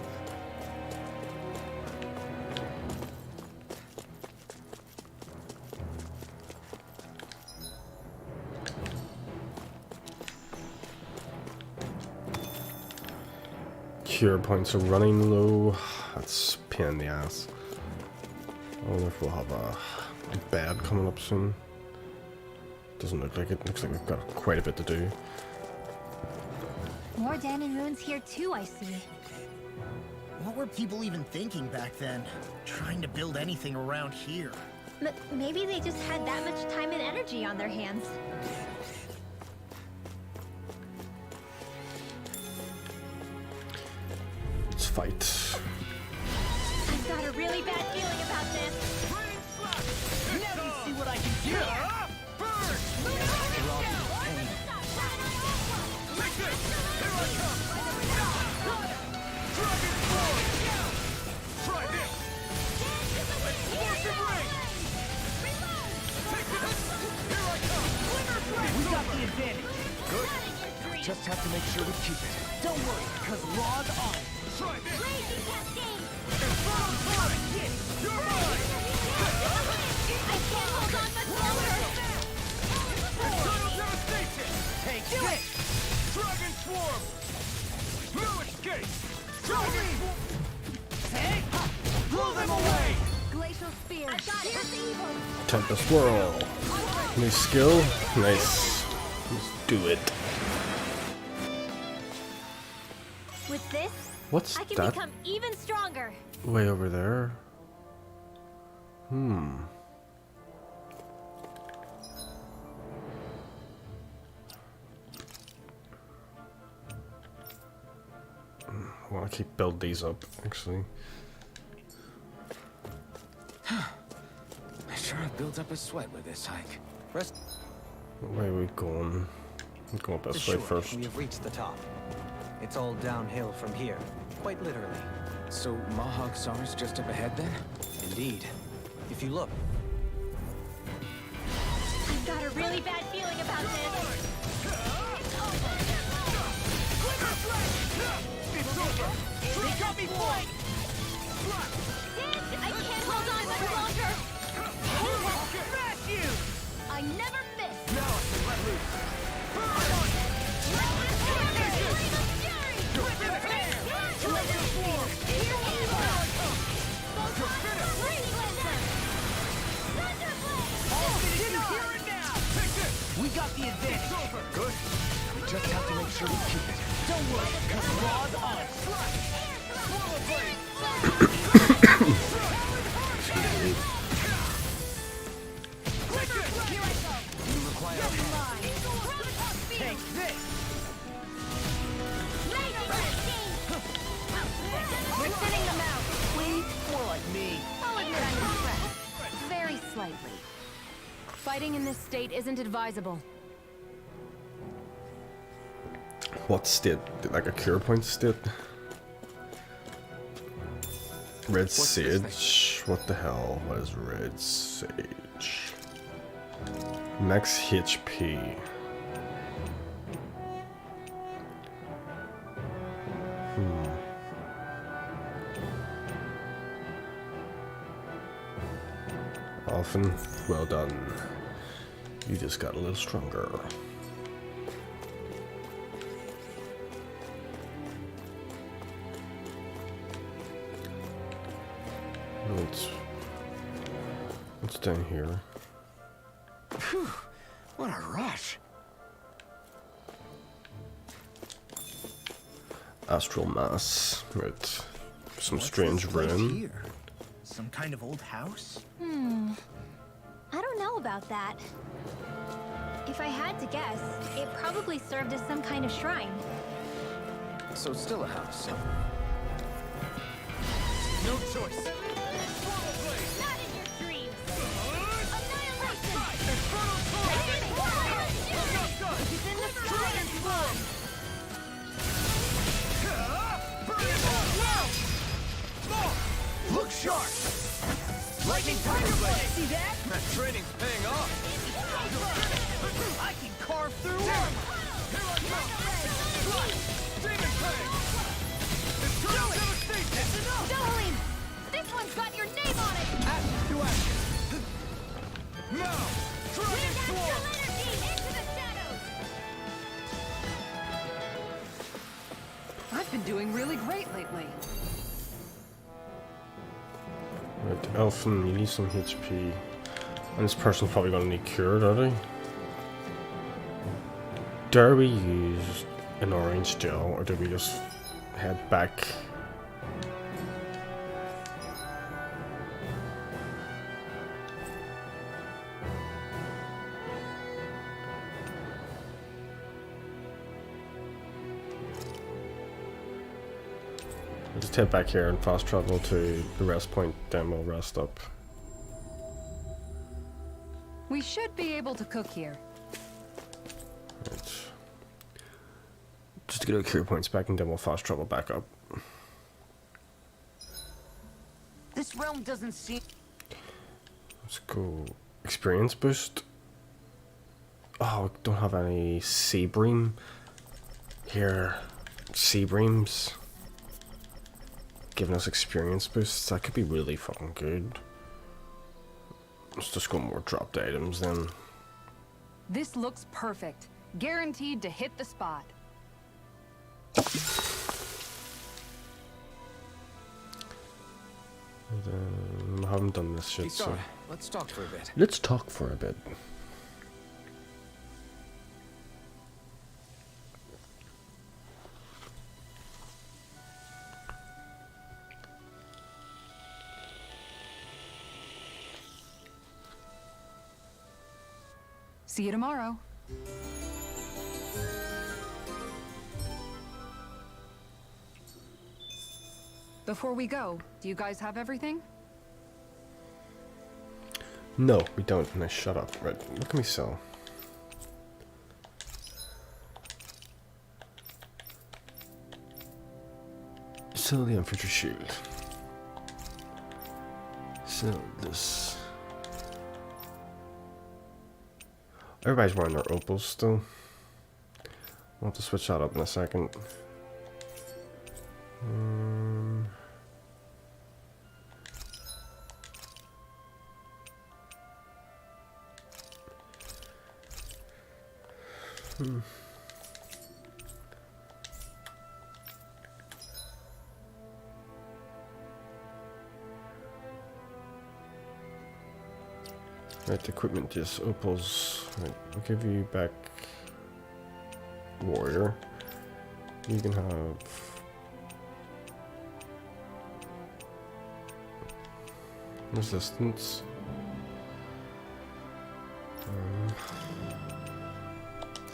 Cure points are running low. That's a pain in the ass. I wonder if we'll have a bed coming up soon. Doesn't look like it. Looks like we've got quite a bit to do. More Danon ruins here too, I see. What were people even thinking back then? Trying to build anything around here. Maybe they just had that much time and energy on their hands. Let's fight. I've got a really bad feeling about this. Now you see what I can do. Burn! Take this! Here I come! Dragon Sword! Try this! Explosive ring! Take this! Here I come! We got the advantage. Good. Just have to make sure we keep it. Don't worry, because Law's on it. Try this! Blazing cascade! Infernal Torrent! You're mine! I can't hold on much longer! Infernal Devastation! Take Do this. Dragon Swarm! New escape! Dragon Swarm! Hey! Blow them away! Glacial spear. I've got evil! Tempest Whirl. New skill? Nice. Let's do it. With this, What's I can that become even stronger. way over there? I want to keep build these up, actually. I sure have built up a sweat with this hike. Rest Where are we going? Let's go up this way assured, first. we have reached the top. It's all downhill from here, quite literally. So Mahog Sar's just up ahead then? Indeed. If you look, I've got a really bad feeling about this. We got the advantage. Good. We just have to make sure we keep it. Don't worry, because Raw's on it. You require help. Take this. We're thinning them out. Please, more like me. I'll admit I'm impressed. Very slightly. Fighting in this state isn't advisable. What state? Like a cure point state? Red this Sage? What the hell? What is Red Sage? Max HP. Often, well done. You just got a little stronger. What's down here? Phew, what a rush. Astral mass. Right. Some What's strange this place room. here? Some kind of old house? I don't know about that. If I had to guess, it probably served as some kind of shrine. So it's still a house. No choice. Not in your dreams! Look sharp! Lightning Tiger Blade! See that? That training's paying off! I can carve through Here I come! Demon Fang! It's turning devastation! Dohalim! This one's got your name on it! Ashes to ashes! Now! Dragon Sword! energy into the shadows! I've been doing really great lately. Right, Elfin, you need some HP. And this person's probably gonna need cured, are they? Dare we use an orange gel, or do we just head back? We'll just head back here and fast travel to the rest point, then we'll rest up. We should be able to cook here. Right. Just to get our cure points back and then we'll fast travel back up. This realm doesn't seem... Let's go. Experience boost. Oh, we don't have any sea bream. Here. Sea breams. Giving us experience boosts. That could be really fucking good. Let's just go more dropped items then. This looks perfect. Guaranteed to hit the spot. I haven't done this shit, so Sorry, let's talk for a bit. let's talk for a bit. See you tomorrow. Before we go, do you guys have everything? No, we don't. Nice, shut up. Right, what can we sell? Sell the infantry shield. Sell this. Everybody's wearing their opals still. I'll have to switch that up in a second. Right, equipment, just opals. Right, we'll give you back warrior. You can have resistance.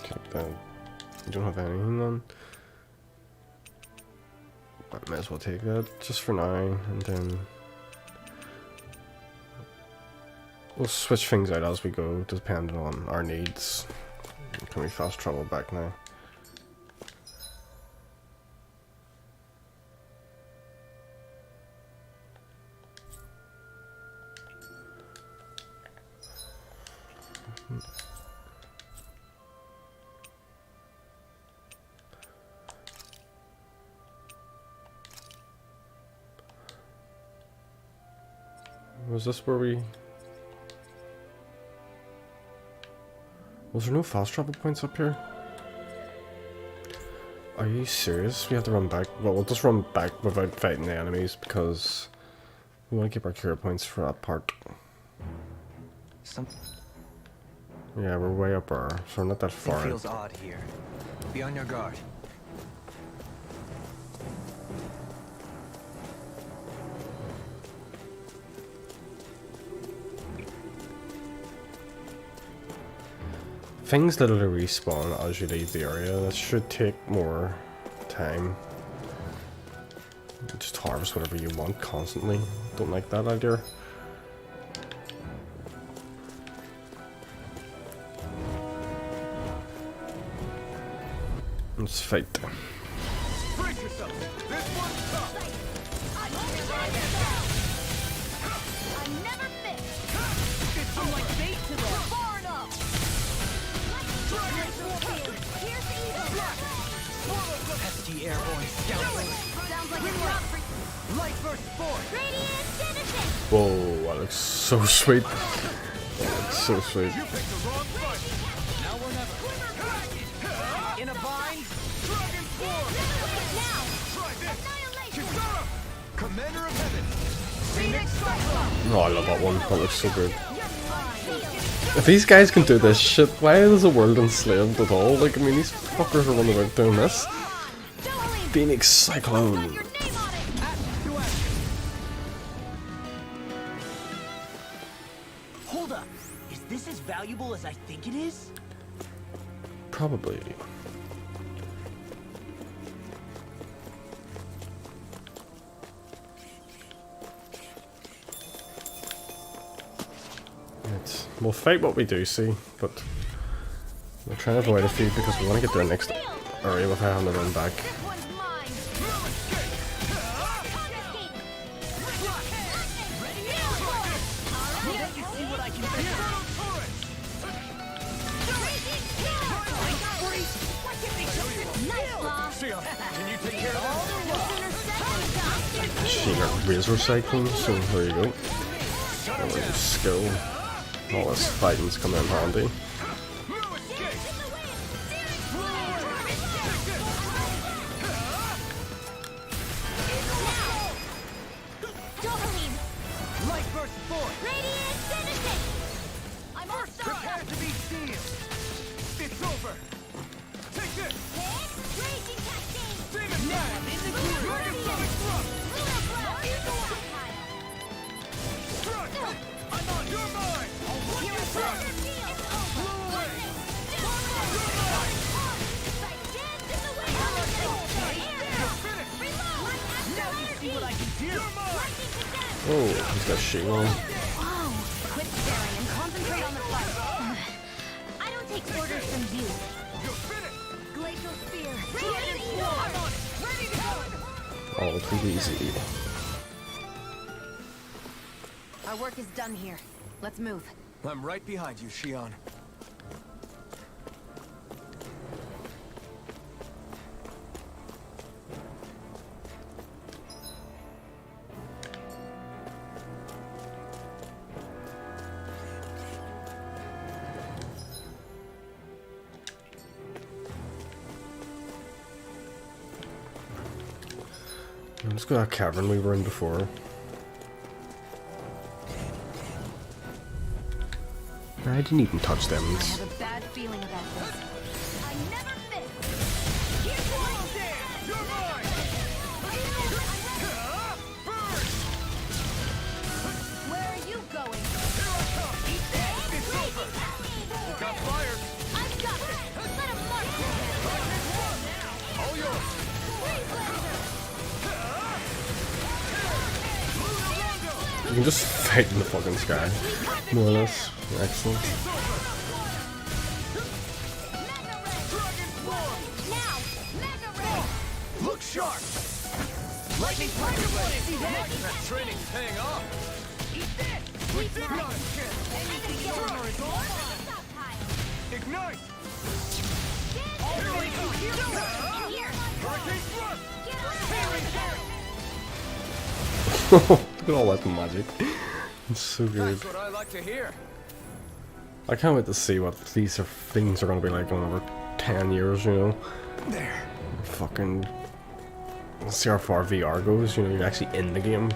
Take that. You don't have anything on. I might as well take that just for now, and then we'll switch things out as we go, depending on our needs. Can we fast travel back now? Was this where we... Was there no fast travel points up here? Are you serious? We have to run back? Well, we'll just run back without fighting the enemies because we want to keep our cure points for that part. Yeah, we're way up there, so we're not that far. It feels odd here. Be on your guard. Things literally respawn as you leave the area. That should take more time. Just harvest whatever you want constantly. Don't like that idea. Let's fight. Brace yourself. This one's tough. I never miss. I'm like bait to them. Far enough. Here's the evil. Pesky airborne scoundrel. Sounds like it's not for Light burst forth. Radiant citizen. Whoa, that looks so sweet. That looks so sweet. You picked the wrong fight. Now or never. In a bind. Dragon form. Now. Try this. Annihilation. Kisara. Commander of Heaven. Phoenix Cyclone. Oh, I love that one. That looks so good. If these guys can do this shit, why is the world enslaved at all? Like, I mean, these fuckers are running around doing this. Phoenix Cyclone. Hold up. Is this as valuable as I think it is? Probably. Right. We'll fight what we do see, but we'll try and avoid a few because we want to get to our next area without having to run back. This one's mine. Can you take care of She got razor cycling, so there you go. That was skill. All this fighting's coming in handy. Light burst forth. Radiant citizen. I'm all Prepare to be sealed. It's over. Take this. Raging cascade. Demon Blast. Dragon Sonic Thrust. Strike. I'm on your mind. Oh, he's got shit on. Whoa! Quit staring and concentrate on the fight. I don't take orders from you. You're finished. Glacial spear. I'm on it. Ready to go. All too easy. Our work is done here. Let's move. I'm right behind you, Shion. Let's go to that cavern we were in before. I didn't even touch them. I have a bad feeling about this. I never miss. You're mine! Where are you going? Here I come! Eat that! It's over! Look out, fire! I've got this. Let him mark. All yours! You can just fight in the fucking sky. More or less. Excellent. Now, Mega Ray. Look sharp! Lightning Tiger Blade! See that? That training's paying off! Eat this! We did not kill! Ignite! Here we go! Hurricane thrust! Tearing down! Look at all that magic. It's so good. That's what I like to hear. I can't wait to see what these things are going to be like in over 10 years, you know. There. Fucking... Let's see how far VR goes, you know, you're actually in the game.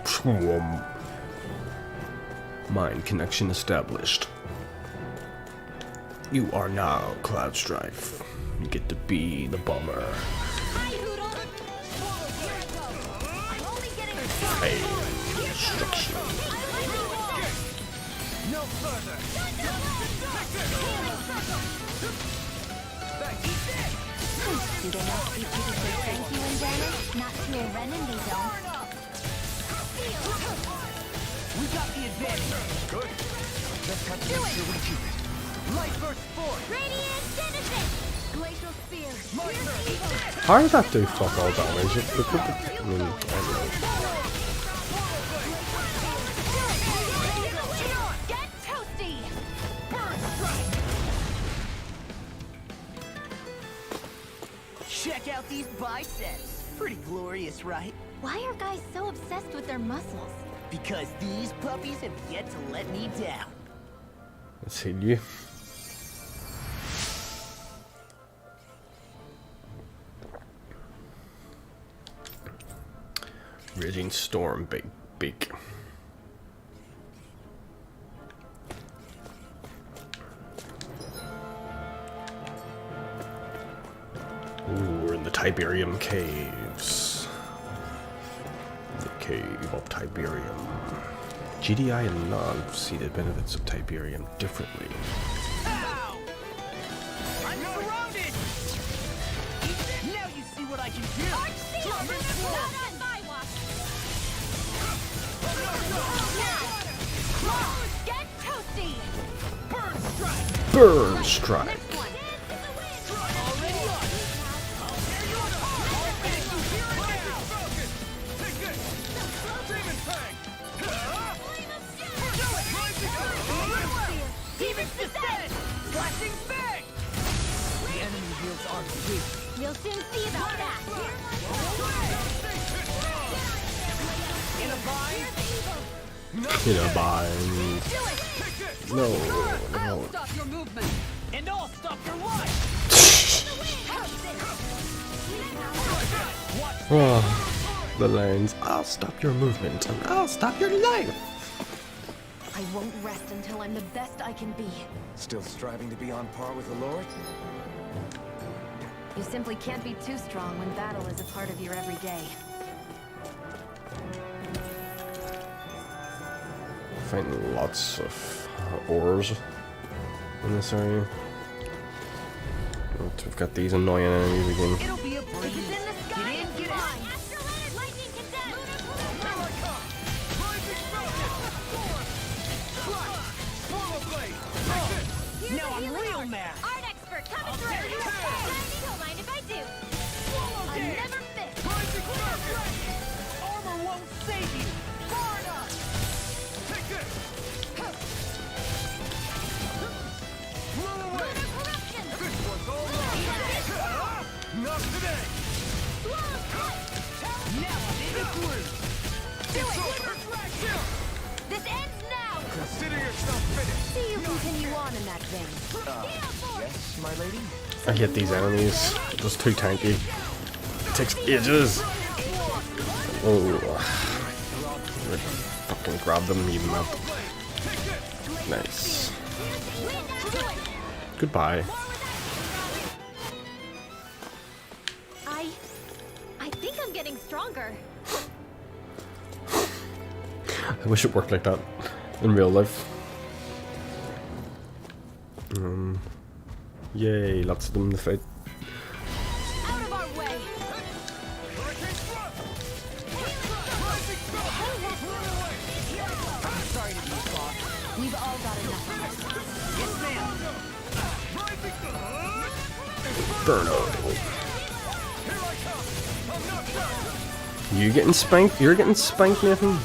Mind connection established. You are now Cloud Strife. You get to be the bummer. Hi, Hoodle. Here I go. I'm only getting Hey, destruction. No further! Do they not teach you to say thank you in damage? Not to a Renin, they don't. We got the advantage. Good. Just have to make sure we keep it. Light burst force. Radiant Citizen! Glacial Spear. My turn. How does that do fuck all damage? I mean, I don't know. Get toasty! Check out these biceps. Pretty glorious, right? Why are guys so obsessed with their muscles? Because these puppies have yet to let me down. Let's hit you. Raging Storm, big beak. Ooh, we're in the Tiberium Caves. The Cave of Tiberium. GDI and non see the benefits of Tiberium differently. Ow! I'm surrounded! Now you see what I can do! Get toasty! Burn strike! Burn Strike! Already on! I'll tear you apart! I'll finish you here and now! Falcon! Take this! Demon Fang! Demon descent! Flashing Fang! The enemy wields arms too. You'll soon see about that! In a bind? In a bind. No, I'll no. stop your movement. And I'll stop your life! Oh, the lines. I'll stop your movement and I'll stop your life. I won't rest until I'm the best I can be. Still striving to be on par with the Lord? You simply can't be too strong when battle is a part of your everyday. Find lots of ores in this area. But we've got these annoying enemies again. It'll be a breeze. Get in, get out! Lightning condemned! Here I come! Rising Falcon! Swallow Blade! Take this! Now I'm real mad! Art expert coming through! Don't mind if I do! Swallow I Dance! never miss! Rising Falcon! Armor won't save you! Far enough! Take this! Blow away! Corruption! This one's all mine! Not today! Now I'm in the groove! Do it! This ends now! Consider yourself finished! See you continue on in that vein. Yes, my lady? I hit these enemies. Just too tanky. It takes ages. Oh. Fucking grab them and eat them up. Nice. Window Goodbye. I think I'm getting stronger. I wish it worked like that in real life. Yay, lots of them to fight. Out of our way. I'm sorry to be boss. We've all got enough of ourselves. Yes, ma'am. Burn out. You getting spanked? You're getting spanked, Nathan?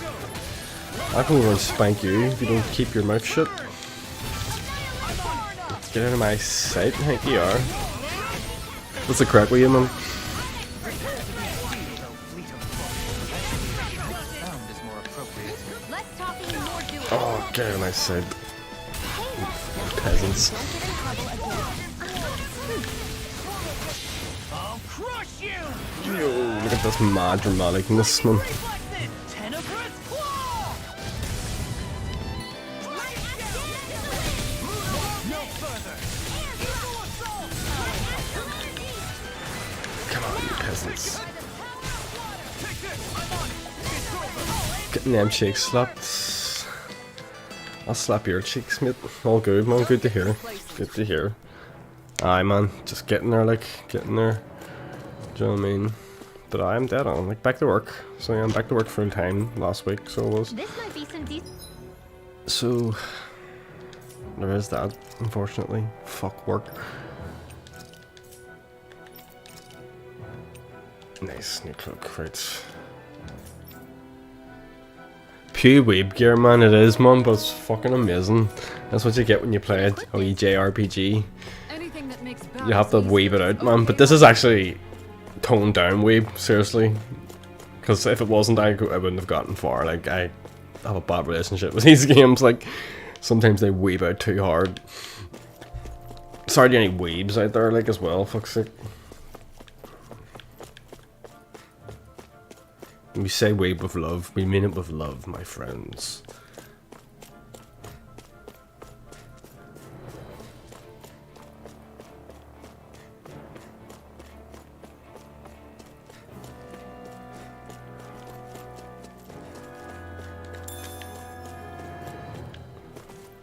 I can go and spank you if you don't keep your mouth shut. Get out of my sight, I think you are. What's the crack with you, man? Less talking and more doing. Oh, get out of my sight. Peasants. I'll crush you. Yo, look at this mad dramaticness, man. Tenebrous claw. No further. Come on, you peasants. Getting them cheeks slapped. I'll slap your cheeks, mate. All good, man. Good to hear. Good to hear. Aye, man. Just getting there, like, getting there. Do you know what I mean? But I'm dead on. Like, back to work. So, yeah, I'm back to work full time last week, so I was. This might be some decent. So, there is that, unfortunately. Fuck work. Nice, new cloak, right. Pure weeb gear, man, it is, man, but it's fucking amazing. That's what you get when you play a wee JRPG. Anything that makes You have to weeb it out, man. But this is actually toned down weeb, seriously. Because if it wasn't, I wouldn't have gotten far. Like, I have a bad relationship with these games. Like, sometimes they weeb out too hard. Sorry to any weebs out there, like, as well, fuck's sake. When we say weeb with love, we mean it with love, my friends.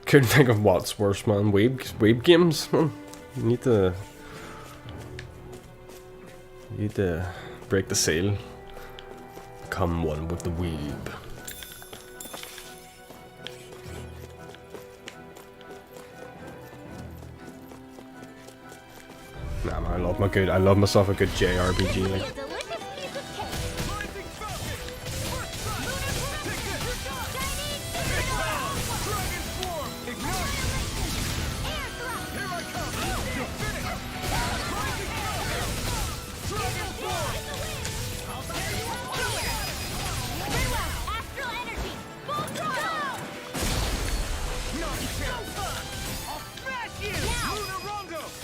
Couldn't think of what's worse, man. Weeb games, man. You need to break the seal. Become one with the weeb. Nah, man, I love myself a good JRPG. Like.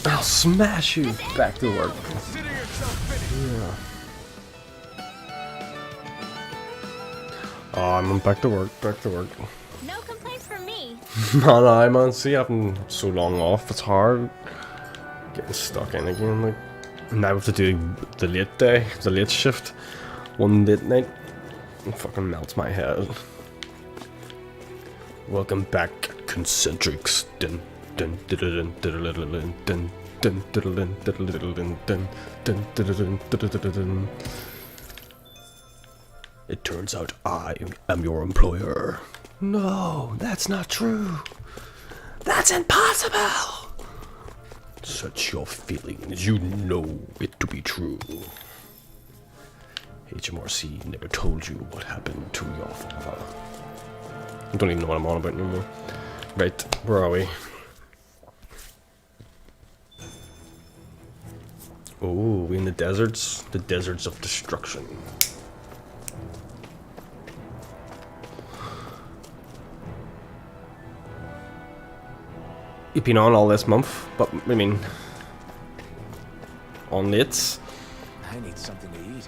I'll smash you back to work. Yeah. Oh, I'm back to work, No complaints from me. No, man, see, having so long off, it's hard getting stuck in again. Like, now we have to do the late day, the late shift, one late night. It fucking melts my head. Welcome back, concentrics. Dun, dun, dun, dun, dun, dun, dun, dun, dun, dun, dun, dun, dun, dun, dun, dun. It turns out I am your employer. No, that's not true. That's impossible. Such your feelings, you know it to be true. HMRC never told you what happened to your father. I don't even know what I'm on about anymore. Right, where are we? Oh, we in the deserts of destruction. You've been on all this month, but I mean, on late. I need something to eat.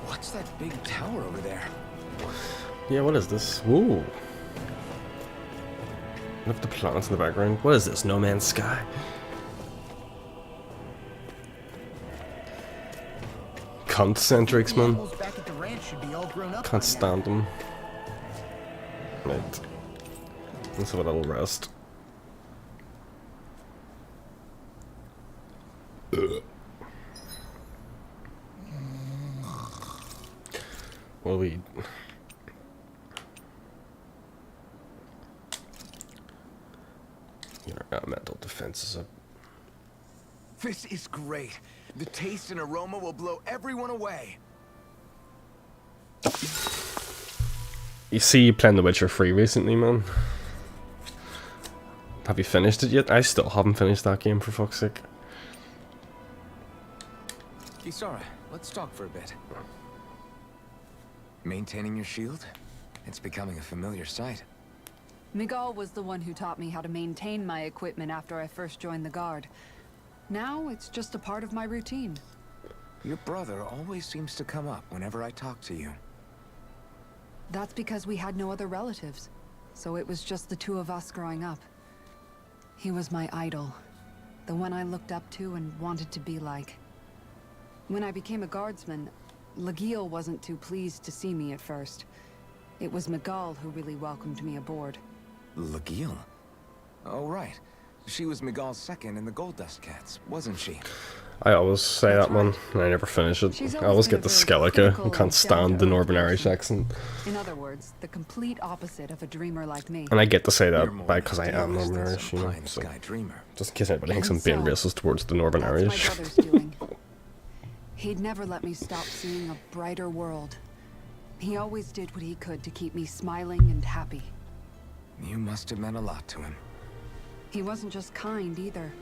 What's that big tower over there? Yeah, what is this? Ooh. Look at the planets in the background. What is this? No Man's Sky? Cunt-centrics, man. Animals back at the ranch should be all grown up by Can't now. stand them. Right. Let's have a little rest. Well, our mental defenses up. This is great. The taste and aroma will blow everyone away. You see you playing The Witcher 3 recently, man. Have you finished it yet? I still haven't finished that game, for fuck's sake. Kisara, let's talk for a bit. Maintaining your shield? It's becoming a familiar sight. Miguel was the one who taught me how to maintain my equipment after I first joined the Guard. Now it's just a part of my routine. Your brother always seems to come up whenever I talk to you. That's because we had no other relatives, so it was just the two of us growing up. He was my idol, the one I looked up to and wanted to be like. When I became a guardsman, Lagiel wasn't too pleased to see me at first. It was Miguel who really welcomed me aboard. Lagiel? Oh, right. She was Miguel's second in the Gold Dust Cats, wasn't she? I always say that, man, and I never finish it. I always get the Skelica and can't stand the Northern Irish accent. In other words, the complete opposite of a dreamer like me. And I get to say that You're more because I an am idealist Northern than Irish, some you know. pie-in-the So, sky dreamer. just in case anybody thinks I'm And being so, racist towards the Northern That's Irish. my brother's doing. He'd never let me stop seeing a brighter world. He always did what he could to keep me smiling and happy. You must have meant a lot to him. He wasn't just kind either.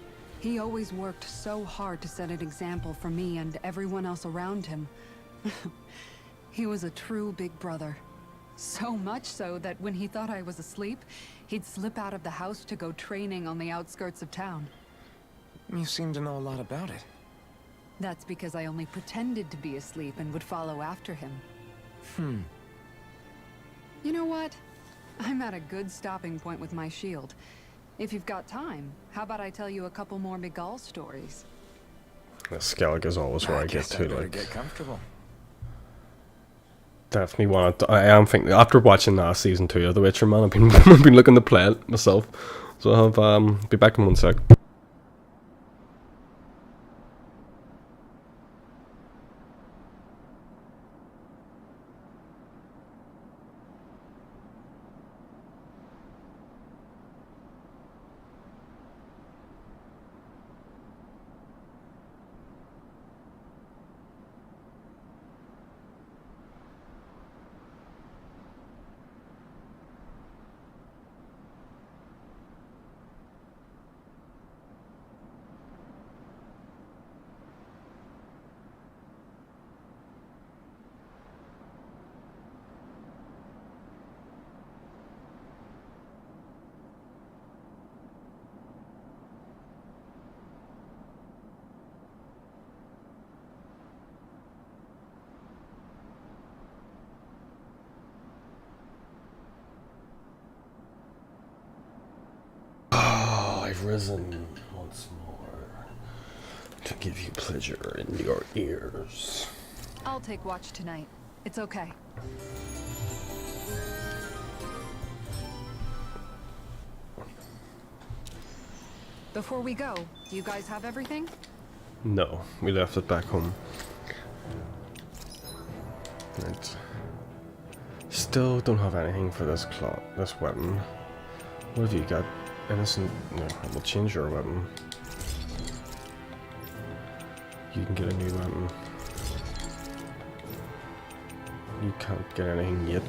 He always worked so hard to set an example for me and everyone else around him. He was a true big brother. So much so that when he thought I was asleep, he'd slip out of the house to go training on the outskirts of town. You seem to know a lot about it. That's because I only pretended to be asleep and would follow after him. You know what? I'm at a good stopping point with my shield. If you've got time, how about I tell you a couple more Miguel stories? The Skellig is always where I get guess to, better like, get comfortable. definitely want to. I am thinking, after watching season 2 of The Witcher, man, I've been, I've been looking to play it myself. So I'll be back in 1 sec. I've risen once more to give you pleasure in your ears. I'll take watch tonight. It's okay. Before we go, do you guys have everything? No, we left it back home. Right. Still don't have anything for this this weapon. What have you got? Innocent. No, we'll change your weapon. You can get a new weapon. You can't get anything yet.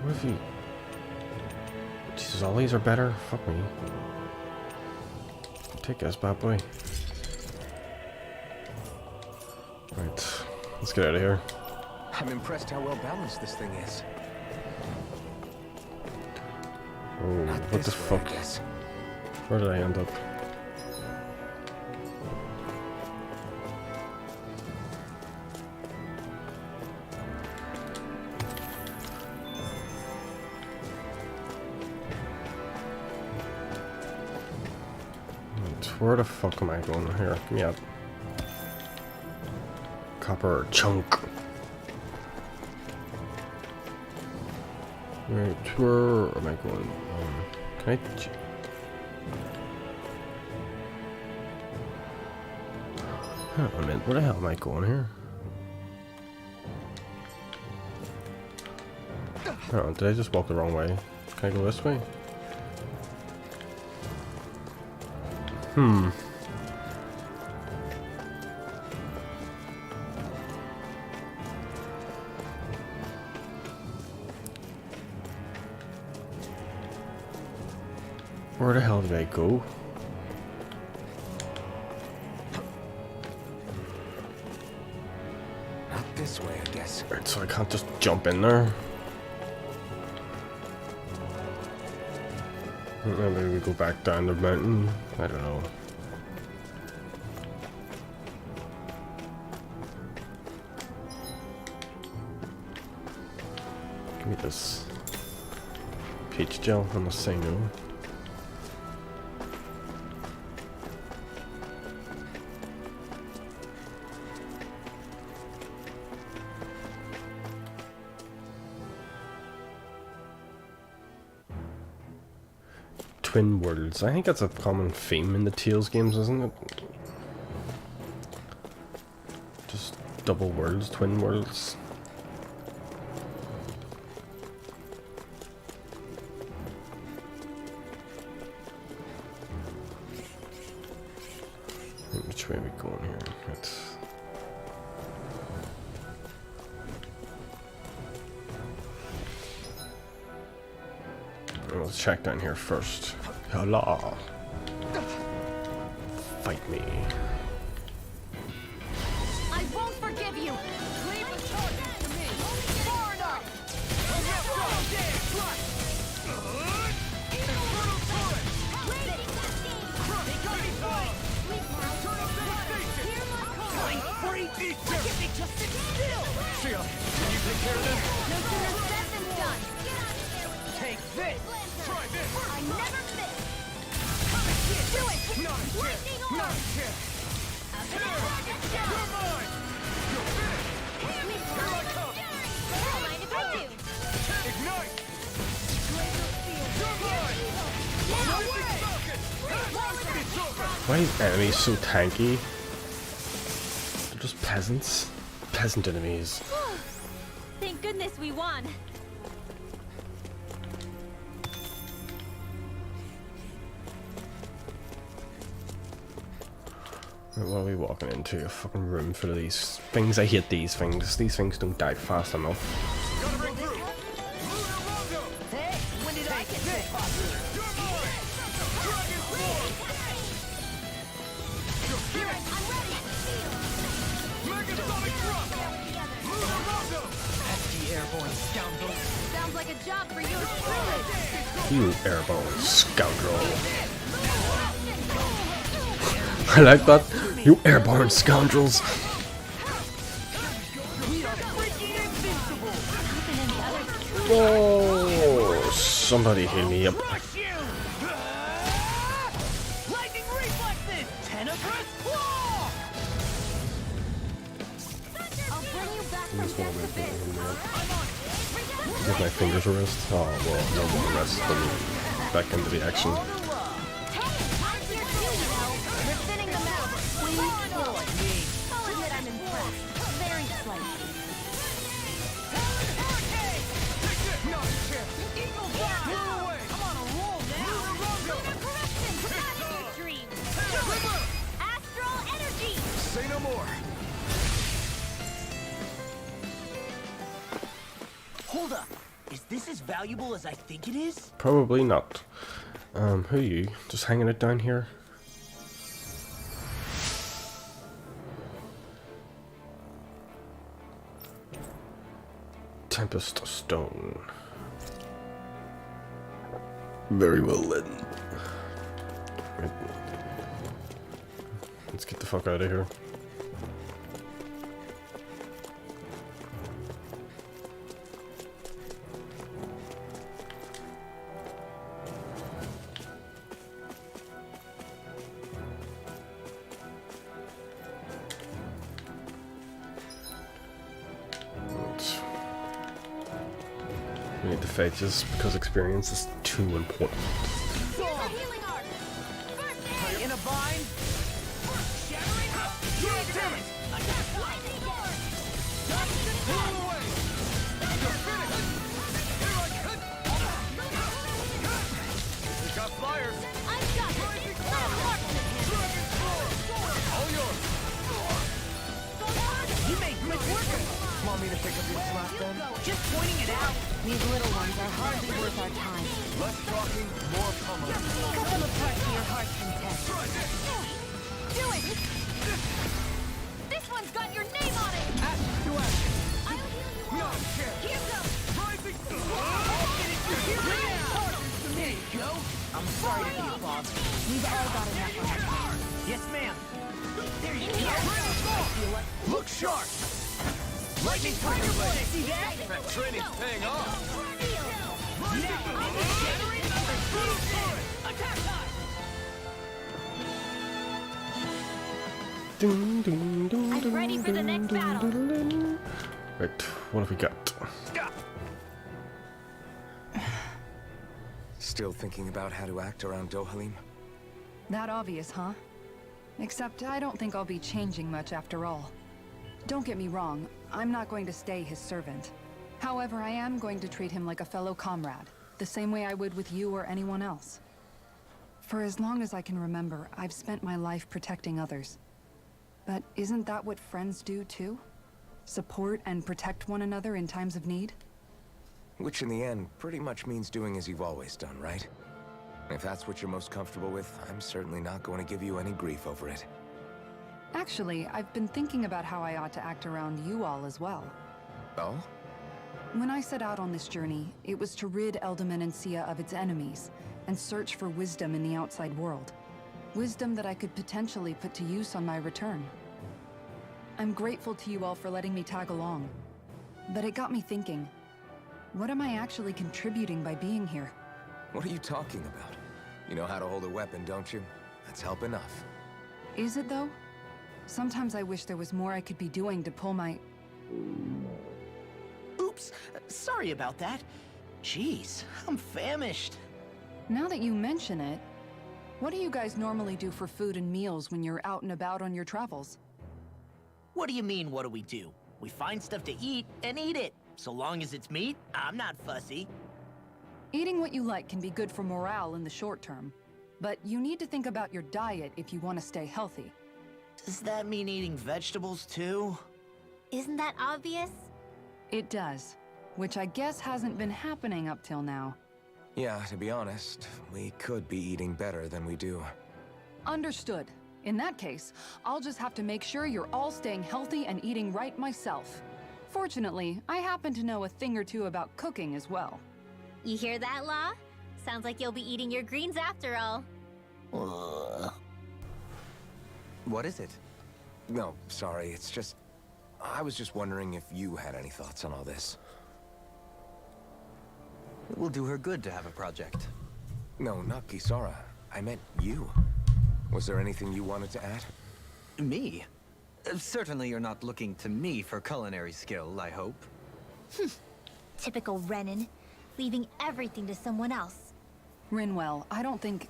What have you? Jesus, all these are better? Fuck me. Take this bad boy. Right, let's get out of here. I'm impressed how well balanced this thing is. Oh, Not what the this way, fuck? I guess. Where did I end up? Where the fuck am I going here? Give me a copper chunk. Right, where am I going? Can I? Hang on a minute, where the hell am I going here? Oh, did I just walk the wrong way? Can I go this way? Where the hell did I go? Not this way, I guess. Right, so I can't just jump in there. Maybe we go back down the mountain. I don't know. Give me this peach gel. I must say no. Twin worlds. I think that's a common theme in the Tales games, isn't it? Just double worlds, twin worlds. Which way are we going here? Let's check down here first. Hello. Fight me. I won't forgive you! Leave the charges to me! Far enough! Infernal turret! He got me flying! Turn up that station! Flying free! Give me just sit still! Sheila, can you take care of them? No sooner said than done! Take this! Try this! I never miss! Do it! Not a chance! Not a chance! You're mine! You're finished! Here I come! Don't mind if I do! Ignite! You're mine! No way! It's over! Why are these enemies so tanky? They're just peasants. Peasant enemies. Thank goodness we won. What are we walking into? A fucking room full of these things. I hate these things. These things don't die fast enough. Gotta break through! Hey, when did I get so popular? You're mine! Dragon Sword! You're here! I'm ready! Megasonic Drop! Muramoto! Pesky airborne scoundrel. Sounds like a job for you truly! You airborne scoundrel. I like that. You airborne scoundrels. Oh, somebody heal me up. Crush you! Lightning reflexes! Tenebrous claw! I'll bring you back from Just wanna death make abyss! it Give my fingers a rest. Oh well, no more rest than back into the action. We're thinning them out. I'll admit I'm impressed. Very slightly. Not a chance! Eagle Move away! I'm on a roll now. Lunar corruption. Not in your dreams. Astral energy. Say no more! Hold up! Is this as valuable as I think it is? Probably not. Who are you? Just hanging it down here? Tempest Stone. Very well then. Right. Let's get the fuck out of here. We need to fight just because experience is too important. Healing art. First aid. In a bind? Shattering. Damn it. Attack. Lightning sword. Pull away! You're finished! Here I come! We got flyers! I've got it. Let Marksman handle it. Dragon Sword! All yours! You made quick work of it. Want me to pick up your slack then? Just pointing it out. These little ones are hardly worth our time. Less talking, more pummeling. Cut them apart to your heart's content. Try this! Do it. This one's got your name on it. To action! I'll heal you No all. chance! Here goes. Rising! There you go. I'm sorry to be a bother. We've all got enough on our hands. Yes, ma'am. There you go. Look sharp! Lightning Tiger Blade. See that? That training's paying off! Attack us. Dun, dun, dun, I'm ready for the next battle. dun, dun. Right, what have we got? Still thinking about how to act around Dohalim? That obvious, huh? Except I don't think I'll be changing much after all. Don't get me wrong, I'm not going to stay his servant. However, I am going to treat him like a fellow comrade, the same way I would with you or anyone else. For as long as I can remember, I've spent my life protecting others. But isn't that what friends do too? Support and protect one another in times of need? Which in the end pretty much means doing as you've always done, right? If that's what you're most comfortable with, I'm certainly not going to give you any grief over it. Actually, I've been thinking about how I ought to act around you all as well. Oh? When I set out on this journey, it was to rid Eldaman and Sia of its enemies, and search for wisdom in the outside world. Wisdom that I could potentially put to use on my return. I'm grateful to you all for letting me tag along. But it got me thinking, what am I actually contributing by being here? What are you talking about? You know how to hold a weapon, don't you? That's help enough. Is it though? Sometimes I wish there was more I could be doing to pull my... Oops. Sorry about that. Jeez, I'm famished. Now that you mention it, what do you guys normally do for food and meals when you're out and about on your travels? What do you mean, what do we do? We find stuff to eat and eat it. So long as it's meat, I'm not fussy. Eating what you like can be good for morale in the short term, but you need to think about your diet if you want to stay healthy. Does that mean eating vegetables too? Isn't that obvious? It does, which I guess hasn't been happening up till now. Yeah, to be honest, we could be eating better than we do. Understood. In that case, I'll just have to make sure you're all staying healthy and eating right myself. Fortunately, I happen to know a thing or two about cooking as well. You hear that, Law? Sounds like you'll be eating your greens after all. What is it? No, sorry, it's just... I was just wondering if you had any thoughts on all this. It will do her good to have a project. No, not Kisara. I meant you. Was there anything you wanted to add? Me? Certainly you're not looking to me for culinary skill, I hope. Typical Renan, leaving everything to someone else. Rinwell, I don't think...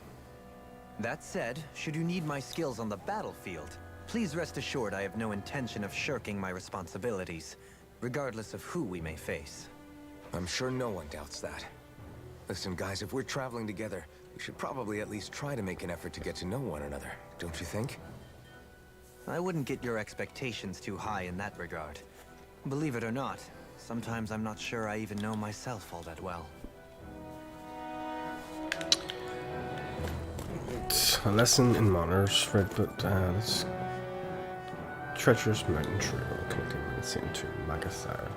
That said, should you need my skills on the battlefield, please rest assured I have no intention of shirking my responsibilities, regardless of who we may face. I'm sure no one doubts that. Listen, guys, if we're traveling together, we should probably at least try to make an effort to get to know one another, don't you think? I wouldn't get your expectations too high in that regard. Believe it or not, sometimes I'm not sure I even know myself all that well. It's a lesson in manners, right? But let's treacherous mountain trail connecting us into Magathar.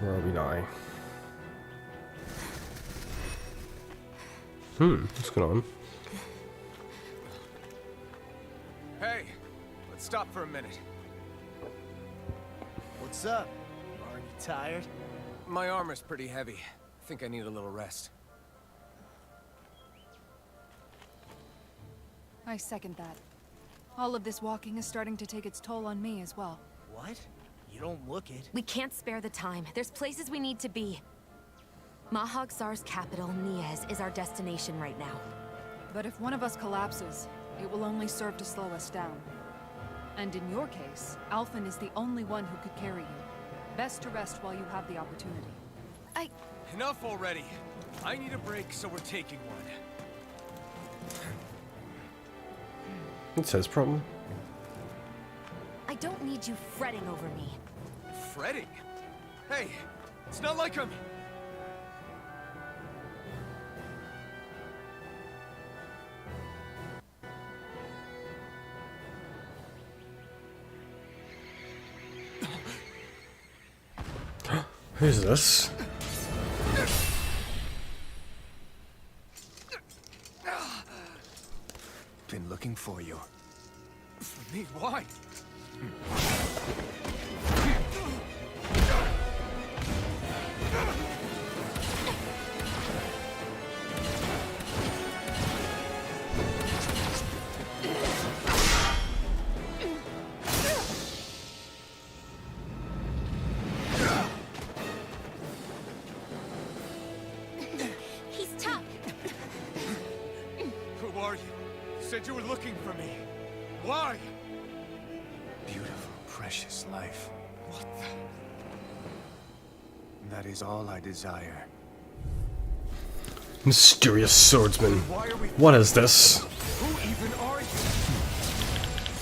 Where are we now? What's going on? Hey, let's stop for a minute. What's up? Aren't you tired? My armor's pretty heavy. I think I need a little rest. I second that. All of this walking is starting to take its toll on me as well. What? You don't look it. We can't spare the time. There's places we need to be. Mahag Sar's capital, Niez, is our destination right now. But if one of us collapses, it will only serve to slow us down. And in your case, Alphen is the only one who could carry you. Best to rest while you have the opportunity. Enough already. I need a break, so we're taking one. It's his problem. I don't need you fretting over me. Fretting? Hey, it's not like I'm... Who's this? Been looking for you. For me? Why? He's tough. Who are you? You said you were looking for me. Why? Beautiful, precious life. What the... That is all I desire. Mysterious swordsman. What is this? Who even are you?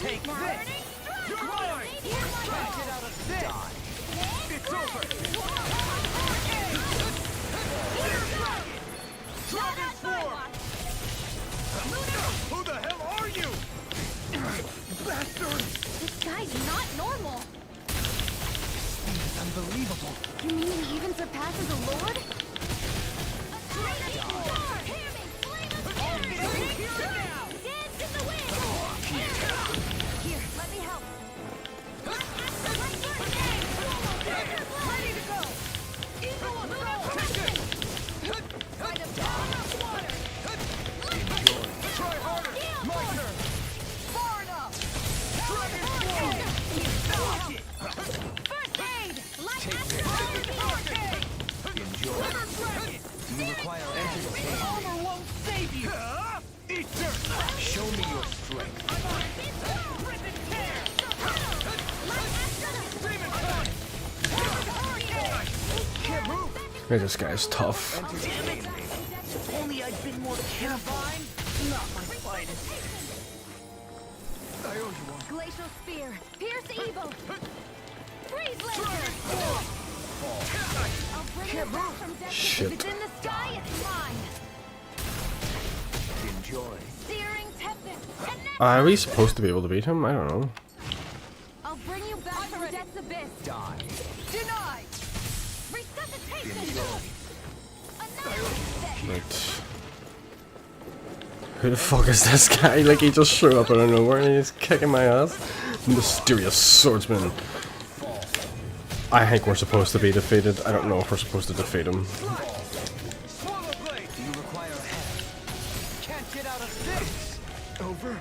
Take this! You're mine! Can't get out of this! It's over! Dragon form! Who the hell are you? Bastard! This guy's not normal. It's unbelievable. You mean he even surpasses a lord? Here, let me help. Ready to go! Eagle of soul! By the power of water! Try harder! My turn! Far enough! Dragon form! First aid! Light Enjoy. Do you require entertainment? Armor won't save you! Eat dirt! Show me your strength. Hey, this guy's tough. If only I'd been more careful. Not my finest. I owe you one. Glacial spear. Pierce evil. Freeze Dragon laser. form! I'll bring it back from death. Shit. If it's in the sky, it's mine. Enjoy. Searing tempest. And next Are we supposed to be able to beat him? I don't know. I'll bring you back from death's abyss. Die. Denied. Resuscitation. Right. Who the fuck is this guy? Like, he just showed up out of nowhere and he's kicking my ass. Mysterious swordsman. I think we're supposed to be defeated. I don't know if we're supposed to defeat him. Swallow blade! Do you require help? Can't get out of this! Over?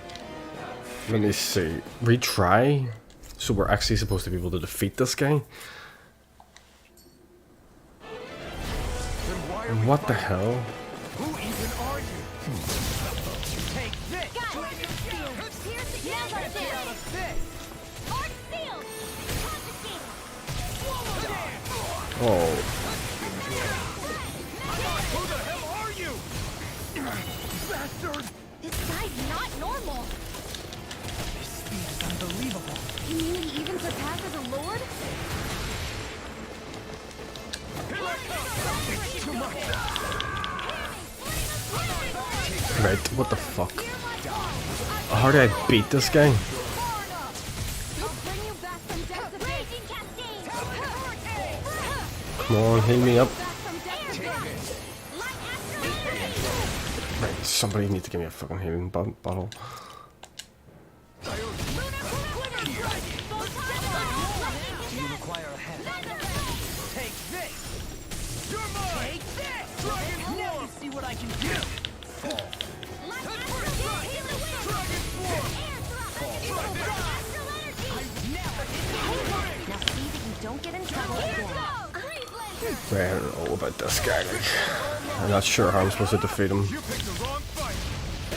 Let me see. Retry? So we're actually supposed to be able to defeat this guy? Then why are we What the fighting? hell? Who even are you? Take this! Dragon spear. Pierce the Can't get out of this! Arc sealed. Confiscated. Oh. Who the hell are you? Bastard! This guy's not normal. His speed is unbelievable. You mean he even surpasses a lord? Here I come! It's too much! Right, what the fuck? How do I beat this guy? I'll bring you back from death's abyss. Come on, heal me up. Back from death's abyss. Right, somebody needs to give me a fucking healing bottle. Do you require a hand? Take this! You're mine! Take this! Dragon form! Now you see what I can do! Dragon form! Now see that you don't get in trouble again. I don't know about this guy. Like, I'm not sure how I'm supposed to defeat him. You picked the wrong fight.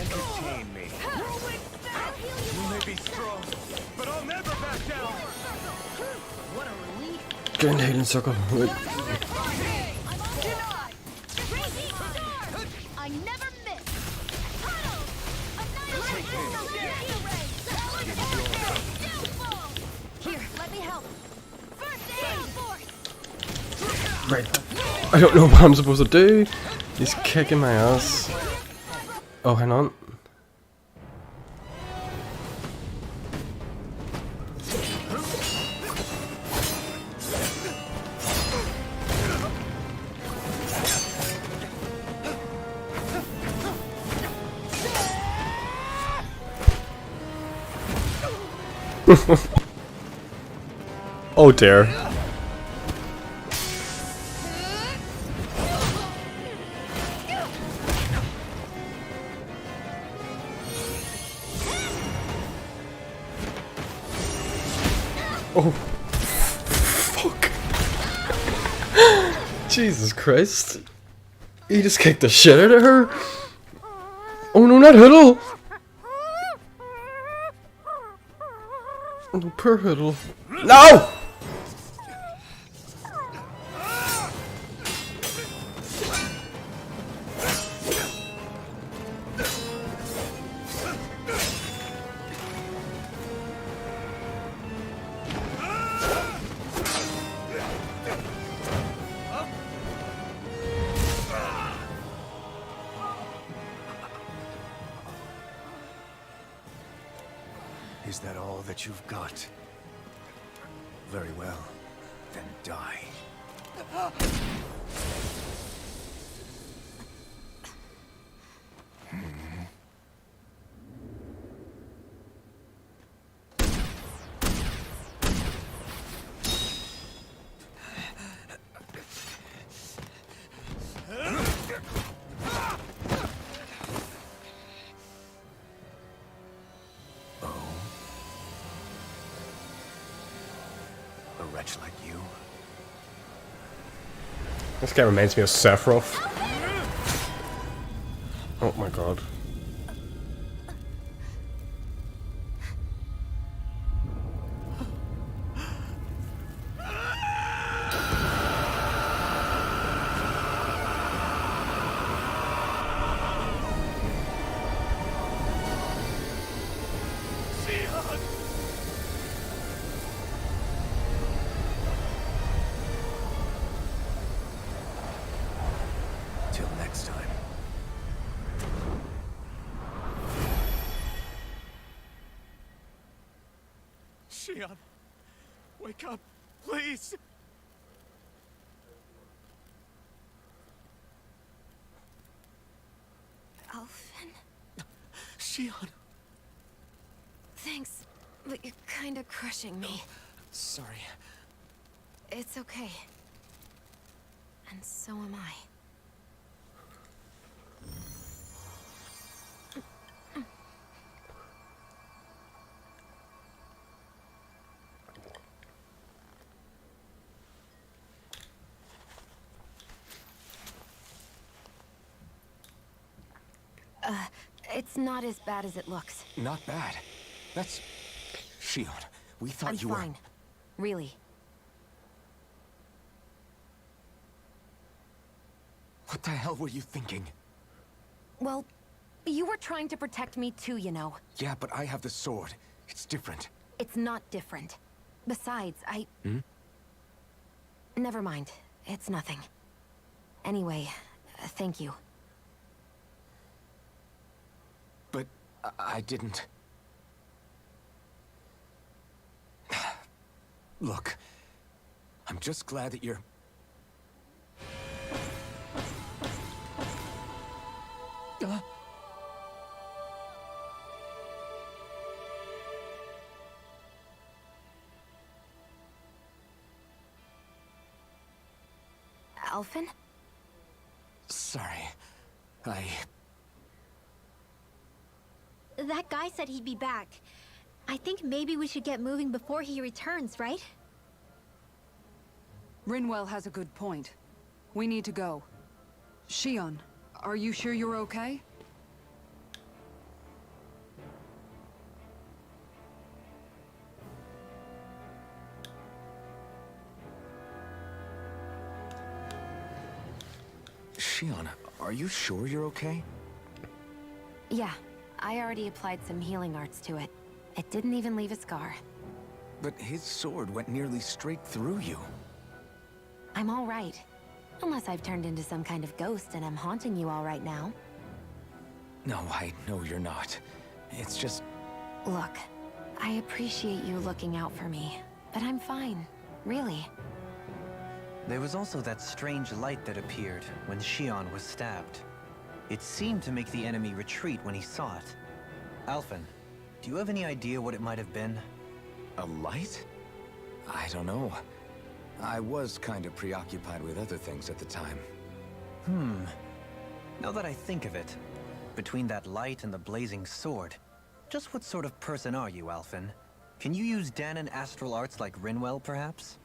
Entertain me. You may be strong, but I'll never back down. What a relief. Get in the healing circle. Wait. I never miss. Tunnel! Here, let me help. First aid force. Right. I don't know what I'm supposed to do. He's kicking my ass. Oh, hang on. Oh dear. Oh, fuck. Jesus Christ. He just kicked the shit out of her. Oh no, not Hiddle. Oh, poor Hiddle. No! Is that all that you've got? Very well. Then die. A wretch like you? This guy reminds me of Sephiroth. Oh my god. Till next time. Shion, wake up, please. Alphen? Shion. Thanks, but you're kinda crushing me. Sorry. It's okay. And so am I. It's not as bad as it looks. Not bad. That's... Shion, we thought I'm you fine. Really. What the hell were you thinking? Well, you were trying to protect me too, you know. Yeah, but I have the sword. It's different. It's not different. Besides, Never mind. It's nothing. Anyway, thank you. But I didn't... Look, I'm just glad that you're... Alphen? Sorry. That guy said he'd be back. I think maybe we should get moving before he returns, right? Rinwell has a good point. We need to go. Shion, are you sure you're okay? Shion, are you sure you're okay? Yeah, I already applied some healing arts to it. It didn't even leave a scar. But his sword went nearly straight through you. I'm all right. Unless I've turned into some kind of ghost and I'm haunting you all right now. No, I know you're not. It's just... Look, I appreciate you looking out for me, but I'm fine. Really. There was also that strange light that appeared when Shion was stabbed. It seemed to make the enemy retreat when he saw it. Alphen, do you have any idea what it might have been? A light? I don't know. I was kind of preoccupied with other things at the time. Now that I think of it, between that light and the blazing sword, just what sort of person are you, Alphen? Can you use Danon astral arts like Rinwell, perhaps?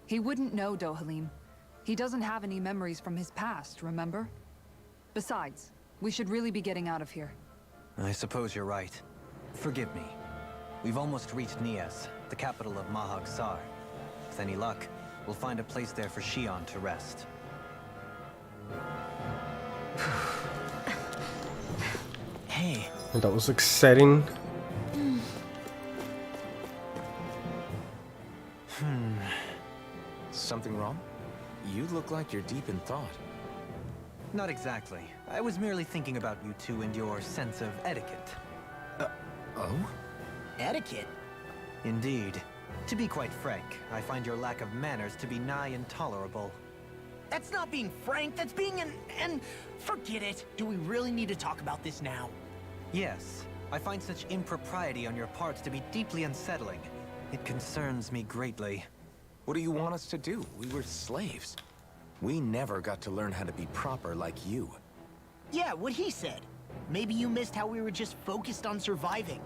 He wouldn't know, Dohalim. He doesn't have any memories from his past, remember? Besides, we should really be getting out of here. I suppose you're right. Forgive me. We've almost reached Nias, the capital of Mahag Sar. With any luck, we'll find a place there for Shion to rest. Hey. That was exciting. Something wrong? You look like you're deep in thought. Not exactly. I was merely thinking about you two and your sense of etiquette. Oh? Etiquette? Indeed. To be quite frank, I find your lack of manners to be nigh intolerable. That's not being frank, that's being and forget it. Do we really need to talk about this now? Yes, I find such impropriety on your parts to be deeply unsettling. It concerns me greatly. What do you want us to do? We were slaves. We never got to learn how to be proper like you. Yeah, what he said. Maybe you missed how we were just focused on surviving.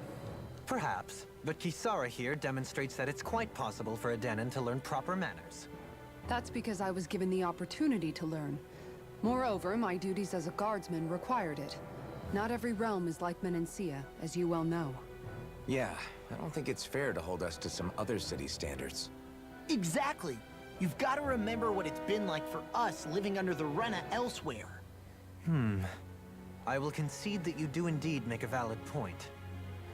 Perhaps, but Kisara here demonstrates that it's quite possible for a Danon to learn proper manners. That's because I was given the opportunity to learn. Moreover, my duties as a guardsman required it. Not every realm is like Menancia, as you well know. Yeah, I don't think it's fair to hold us to some other city standards. Exactly. You've got to remember what it's been like for us living under the Rena elsewhere. I will concede that you do indeed make a valid point.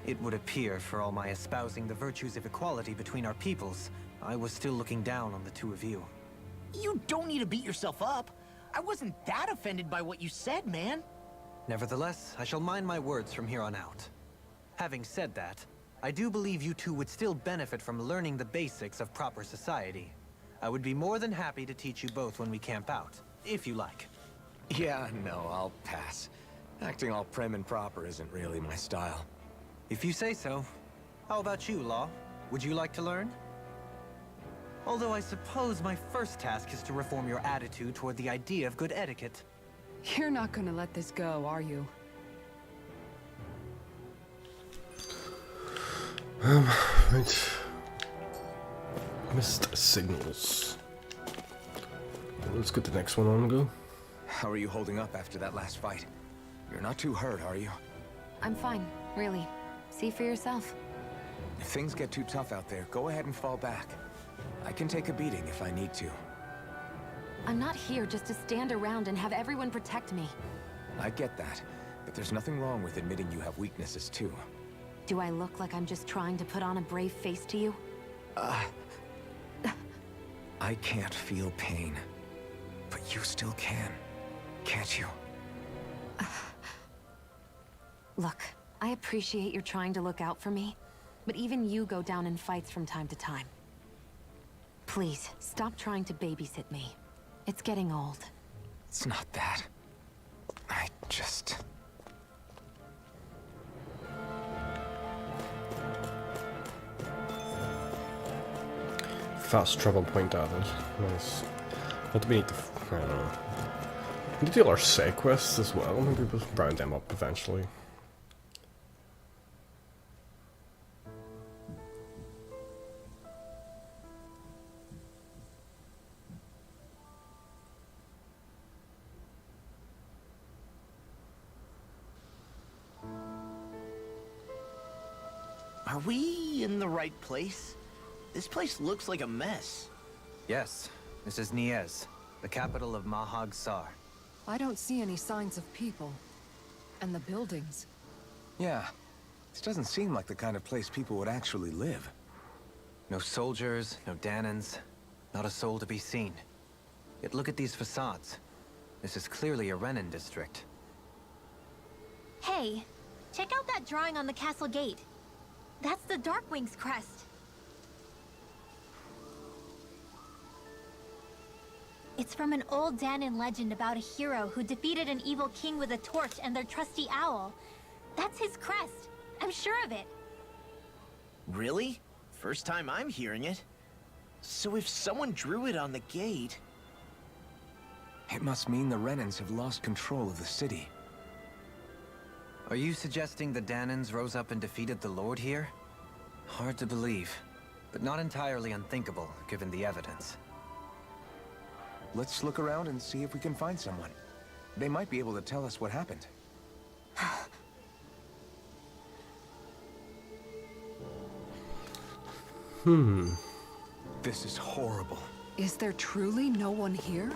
It would appear, for all my espousing the virtues of equality between our peoples, I was still looking down on the two of you. You don't need to beat yourself up. I wasn't that offended by what you said, man. Nevertheless, I shall mind my words from here on out. Having said that, I do believe you two would still benefit from learning the basics of proper society. I would be more than happy to teach you both when we camp out, if you like. Yeah, no, I'll pass. Acting all prim and proper isn't really my style. If you say so. How about you, Law? Would you like to learn? Although I suppose my first task is to reform your attitude toward the idea of good etiquette. You're not gonna let this go, are you? Right. Missed signals. Let's get the next one on go. How are you holding up after that last fight? You're not too hurt, are you? I'm fine, really. See for yourself. If things get too tough out there, go ahead and fall back. I can take a beating if I need to. I'm not here just to stand around and have everyone protect me. I get that, but there's nothing wrong with admitting you have weaknesses too. Do I look like I'm just trying to put on a brave face to you? I can't feel pain, but you still can, can't you? Look, I appreciate you're trying to look out for me, but even you go down in fights from time to time. Please, stop trying to babysit me. It's getting old. It's not that. I just... Fast travel point added. Nice. What do we need to... I don't know. We need to do our side quests as well. Maybe we'll round them up eventually. Are we in the right place? This place looks like a mess. Yes, this is Niez, the capital of Mahag Sar. I don't see any signs of people. And the buildings. Yeah, this doesn't seem like the kind of place people would actually live. No soldiers, no Danans, not a soul to be seen. Yet look at these facades. This is clearly a Renin district. Hey, check out that drawing on the castle gate. That's the Darkwing's crest. It's from an old Danan legend about a hero who defeated an evil king with a torch and their trusty owl. That's his crest. I'm sure of it. Really? First time I'm hearing it. So if someone drew it on the gate... It must mean the Renins have lost control of the city. Are you suggesting the Danans rose up and defeated the Lord here? Hard to believe, but not entirely unthinkable, given the evidence. Let's look around and see if we can find someone. They might be able to tell us what happened. This is horrible. Is there truly no one here?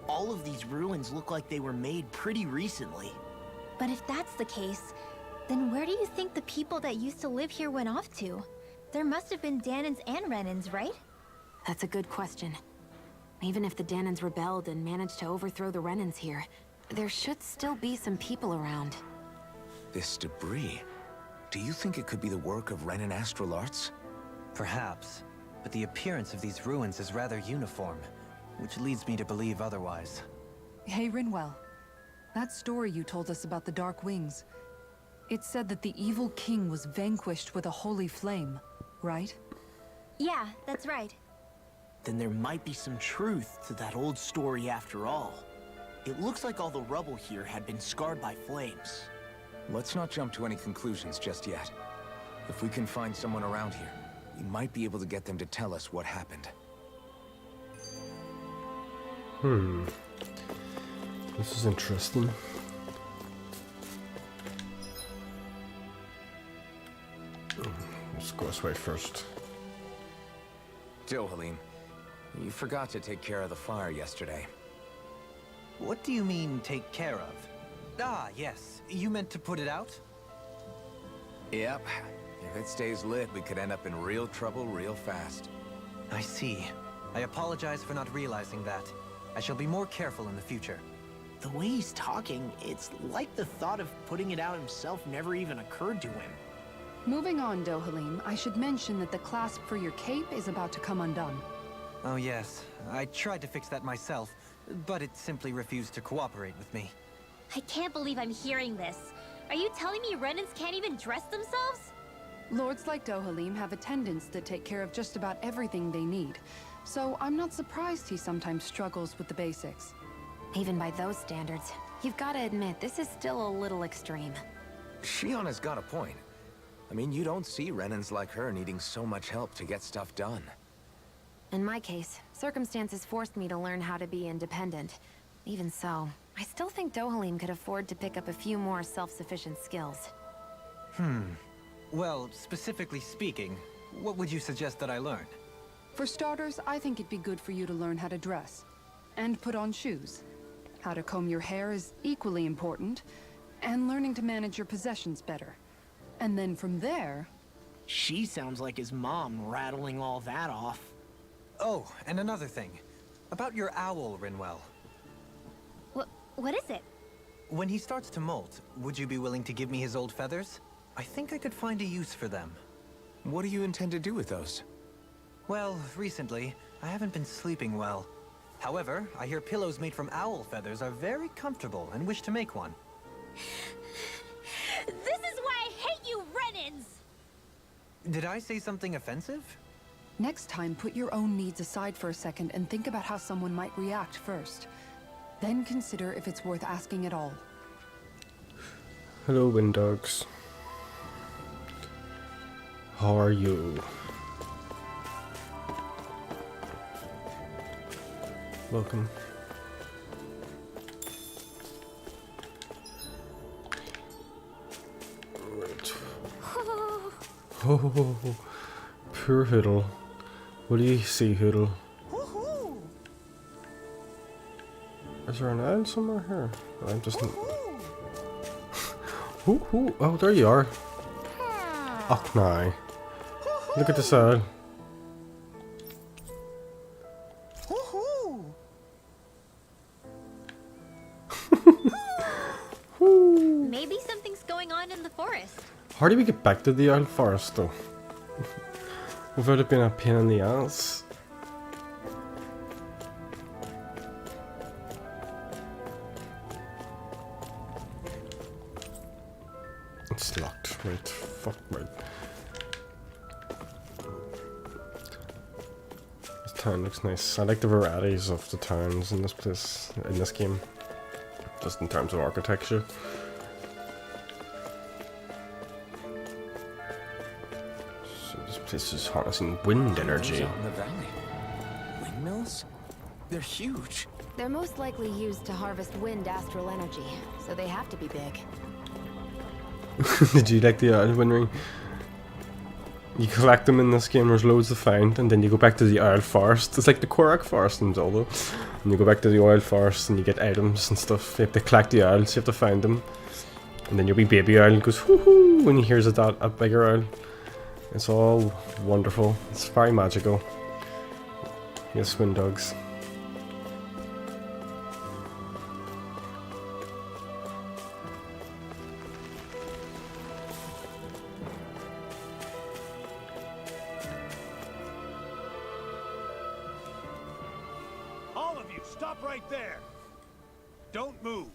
All of these ruins look like they were made pretty recently. But if that's the case, then where do you think the people that used to live here went off to? There must have been Danans and Renins, right? That's a good question. Even if the Danans rebelled and managed to overthrow the Renins here, there should still be some people around. This debris. Do you think it could be the work of Renin astral arts? Perhaps, but the appearance of these ruins is rather uniform, which leads me to believe otherwise. Hey, Rinwell. That story you told us about the Dark Wings. It said that the evil king was vanquished with a holy flame, right? Yeah, that's right. Then there might be some truth to that old story after all. It looks like all the rubble here had been scarred by flames. Let's not jump to any conclusions just yet. If we can find someone around here, we might be able to get them to tell us what happened. This is interesting. Let's go this way first. Dohalim, you forgot to take care of the fire yesterday. What do you mean, take care of? Ah, yes. You meant to put it out? Yep. If it stays lit, we could end up in real trouble real fast. I see. I apologize for not realizing that. I shall be more careful in the future. The way he's talking, it's like the thought of putting it out himself never even occurred to him. Moving on, Dohalim, I should mention that the clasp for your cape is about to come undone. Oh yes, I tried to fix that myself, but it simply refused to cooperate with me. I can't believe I'm hearing this. Are you telling me Renins can't even dress themselves? Lords like Dohalim have attendants that take care of just about everything they need, so I'm not surprised he sometimes struggles with the basics. Even by those standards, you've got to admit this is still a little extreme. Shiona's got a point. I mean, you don't see Renins like her needing so much help to get stuff done. In my case, circumstances forced me to learn how to be independent. Even so, I still think Dohalim could afford to pick up a few more self-sufficient skills. Well, specifically speaking, what would you suggest that I learn? For starters, I think it'd be good for you to learn how to dress. And put on shoes. How to comb your hair is equally important. And learning to manage your possessions better. And then from there... She sounds like his mom rattling all that off. Oh, and another thing. About your owl, Rinwell. What is it? When he starts to molt, would you be willing to give me his old feathers? I think I could find a use for them. What do you intend to do with those? Well, recently, I haven't been sleeping well. However, I hear pillows made from owl feathers are very comfortable and wish to make one. This is why I hate you, Renins! Did I say something offensive? Next time, put your own needs aside for a second and think about how someone might react first. Then consider if it's worth asking at all. Hello, Windogs. How are you? Welcome. Oh, poor Hoodle. What do you see, Hoodle? Is there an island somewhere here? I'm just... Oh, there you are. Oh, no. Look at this owl. Maybe something's going on in the forest. How do we get back to the owl forest, though? Without it being a pain in the ass. It's locked, right? Fuck, right. This town looks nice. I like the varieties of the towns in this place, in this game. Just in terms of architecture. So this place is harnessing wind energy. Out in the valley. Windmills? They're huge. They're most likely used to harvest wind astral energy, so they have to be big. Did you like the owl wind ring? You collect them in this game, there's loads to find, and then you go back to the owl forest. It's like the Korak forest in Zelda. And you go back to the owl forest and you get items and stuff. You have to collect the owls, you have to find them. And then your wee baby owl goes whoo-hoo when he hears a bigger owl. It's all wonderful. It's very magical. Yes, wind dogs. Stop right there! Don't move!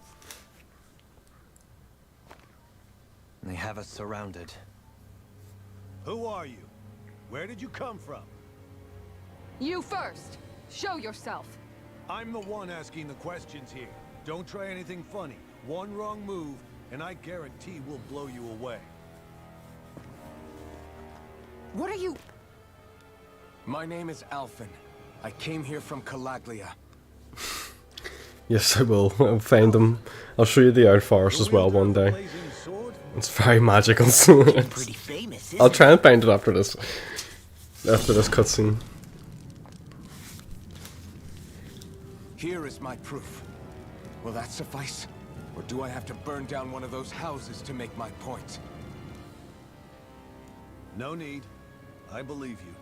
They have us surrounded. Who are you? Where did you come from? You first! Show yourself! I'm the one asking the questions here. Don't try anything funny. One wrong move, and I guarantee we'll blow you away. What are you... My name is Alphen. I came here from Calaglia. Yes, I will. I'll find them. I'll show you the owl forest as well one day. It's very magical. So Pretty famous, I'll try and find it after this. After this cutscene. Here is my proof. Will that suffice? Or do I have to burn down one of those houses to make my point? No need. I believe you.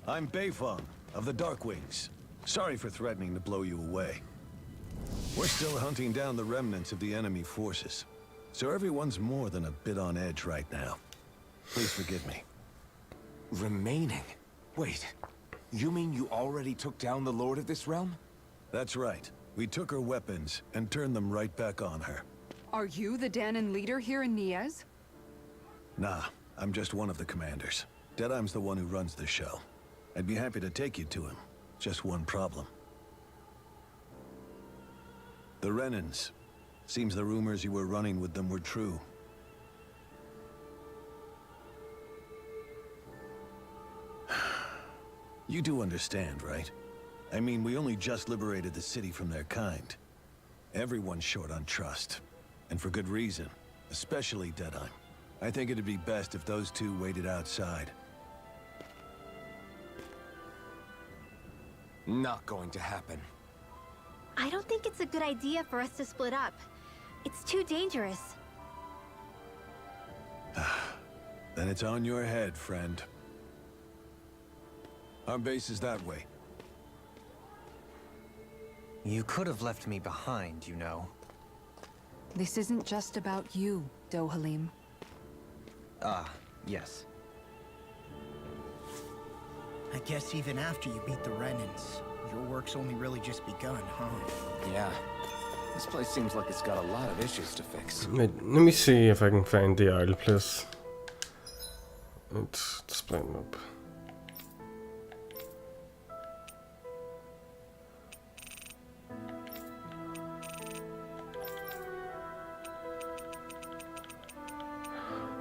I'm Beifong, of the Darkwings. Sorry for threatening to blow you away. We're still hunting down the remnants of the enemy forces, so everyone's more than a bit on edge right now. Please forgive me. Remaining? Wait, you mean you already took down the Lord of this realm? That's right. We took her weapons and turned them right back on her. Are you the Danon leader here in Niez? Nah, I'm just one of the commanders. Deadeye's the one who runs the show. I'd be happy to take you to him. Just one problem. The Renans. Seems the rumors you were running with them were true. You do understand, right? I mean, we only just liberated the city from their kind. Everyone's short on trust. And for good reason. Especially Deadeye. I think it'd be best if those two waited outside. Not going to happen. I don't think it's a good idea for us to split up. It's too dangerous. Then it's on your head, friend. Our base is that way. You could have left me behind, you know. This isn't just about you, Dohalim. Ah, yes. I guess even after you beat the Renans, your work's only really just begun, huh? Yeah. This place seems like it's got a lot of issues to fix. Wait, let me see if I can find the owl place. Let's split them up.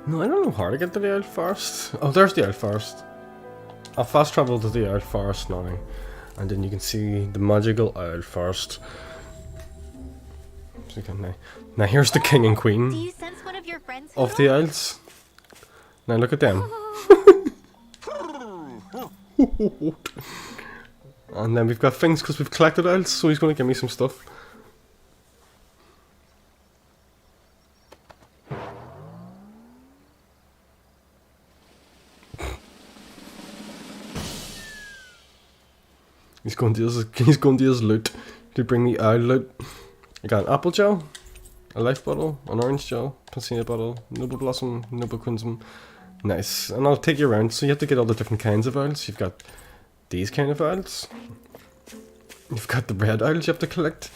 No, I don't know how to get to the owl forest. Oh, there's the owl forest. I'll fast travel to the owl forest now, and then you can see the magical owl forest. So you can, now here's the king and Do queen you sense one of your friends? of the Isles. Now look at them. And then we've got things because we've collected Isles, so he's going to give me some stuff. He's going to use loot to bring me Isle loot. I got an apple gel, a life bottle, an orange gel, Pancina bottle, noble blossom, noble crimson. Nice. And I'll take you around. So you have to get all the different kinds of Isles. You've got these kind of Isles. You've got the red Isles you have to collect.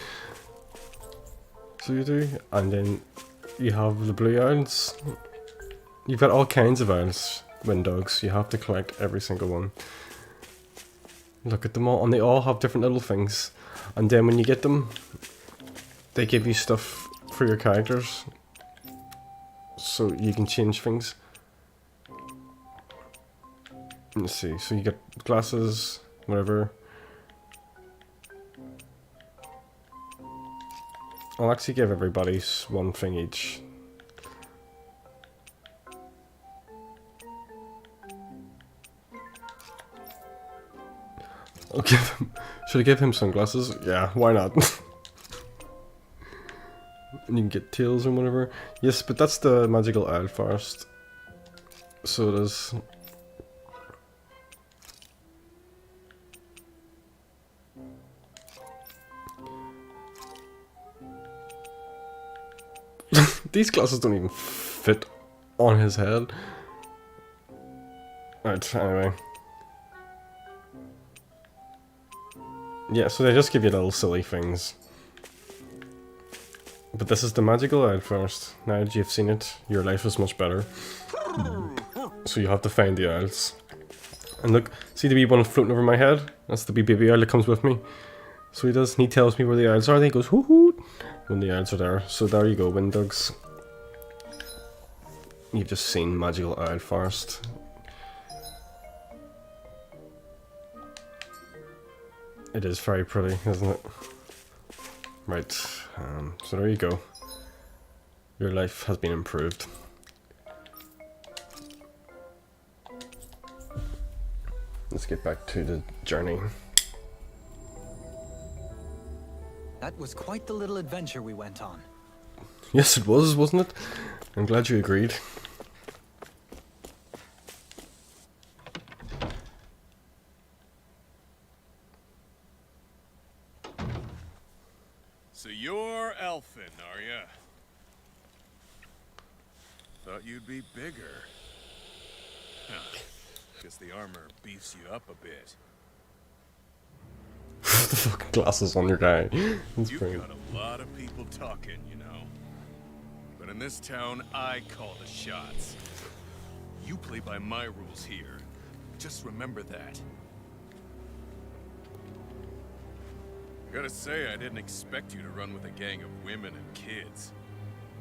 So you do. And then you have the blue Isles. You've got all kinds of Isles, wind dogs. You have to collect every single one. Look at them all, and they all have different little things. And then when you get them, they give you stuff for your characters, so you can change things. Let's see, so you get glasses, whatever. I'll actually give everybody one thing each. I'll give him, should I give him sunglasses? Yeah, why not? And you can get tails and whatever. Yes, but that's the magical isle first. So it is. These glasses don't even fit on his head. Right, anyway. Yeah, so they just give you little silly things. But this is the magical isle first. Now that you've seen it, your life is much better. So you have to find the isles. And look, see the wee one floating over my head? That's the wee baby isle that comes with me. So he does, and he tells me where the isles are, and he goes, hoo hoo, when the isles are there. So there you go, wind dogs. You've just seen magical isle first. It is very pretty, isn't it? Right, so there you go. Your life has been improved. Let's get back to the journey. That was quite the little adventure we went on. Yes, it was, wasn't it? I'm glad you agreed. So you're elfin, are ya? Thought you'd be bigger. Huh. Guess the armor beefs you up a bit. The fucking glasses on your guy. That's You've brilliant. got a lot of people talking, you know. But in this town, I call the shots. You play by my rules here. Just remember that. Gotta say, I didn't expect you to run with a gang of women and kids.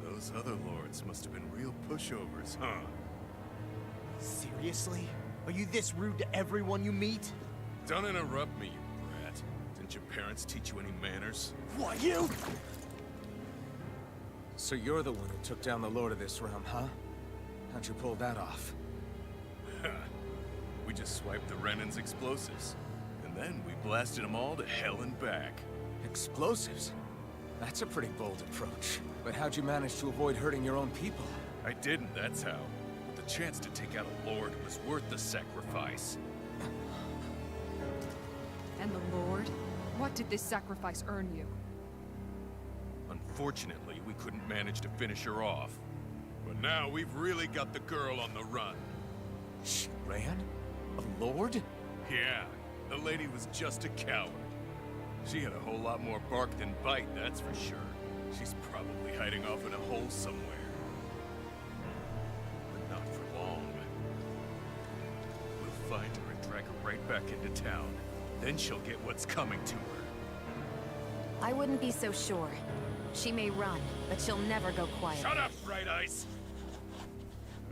Those other lords must have been real pushovers, huh? Seriously? Are you this rude to everyone you meet? Don't interrupt me, you brat. Didn't your parents teach you any manners? What, you? So you're the one who took down the lord of this realm, huh? How'd you pull that off? We just swiped the Renan's explosives. And then we blasted them all to hell and back. Explosives? That's a pretty bold approach. But how'd you manage to avoid hurting your own people? I didn't, that's how. But the chance to take out a lord was worth the sacrifice. And the Lord? What did this sacrifice earn you? Unfortunately, we couldn't manage to finish her off. But now we've really got the girl on the run. She ran? A lord? Yeah, the lady was just a coward. She had a whole lot more bark than bite, that's for sure. She's probably hiding off in a hole somewhere. But not for long. We'll find her and drag her right back into town. Then she'll get what's coming to her. I wouldn't be so sure. She may run, but she'll never go quiet. Shut up, Bright Ice!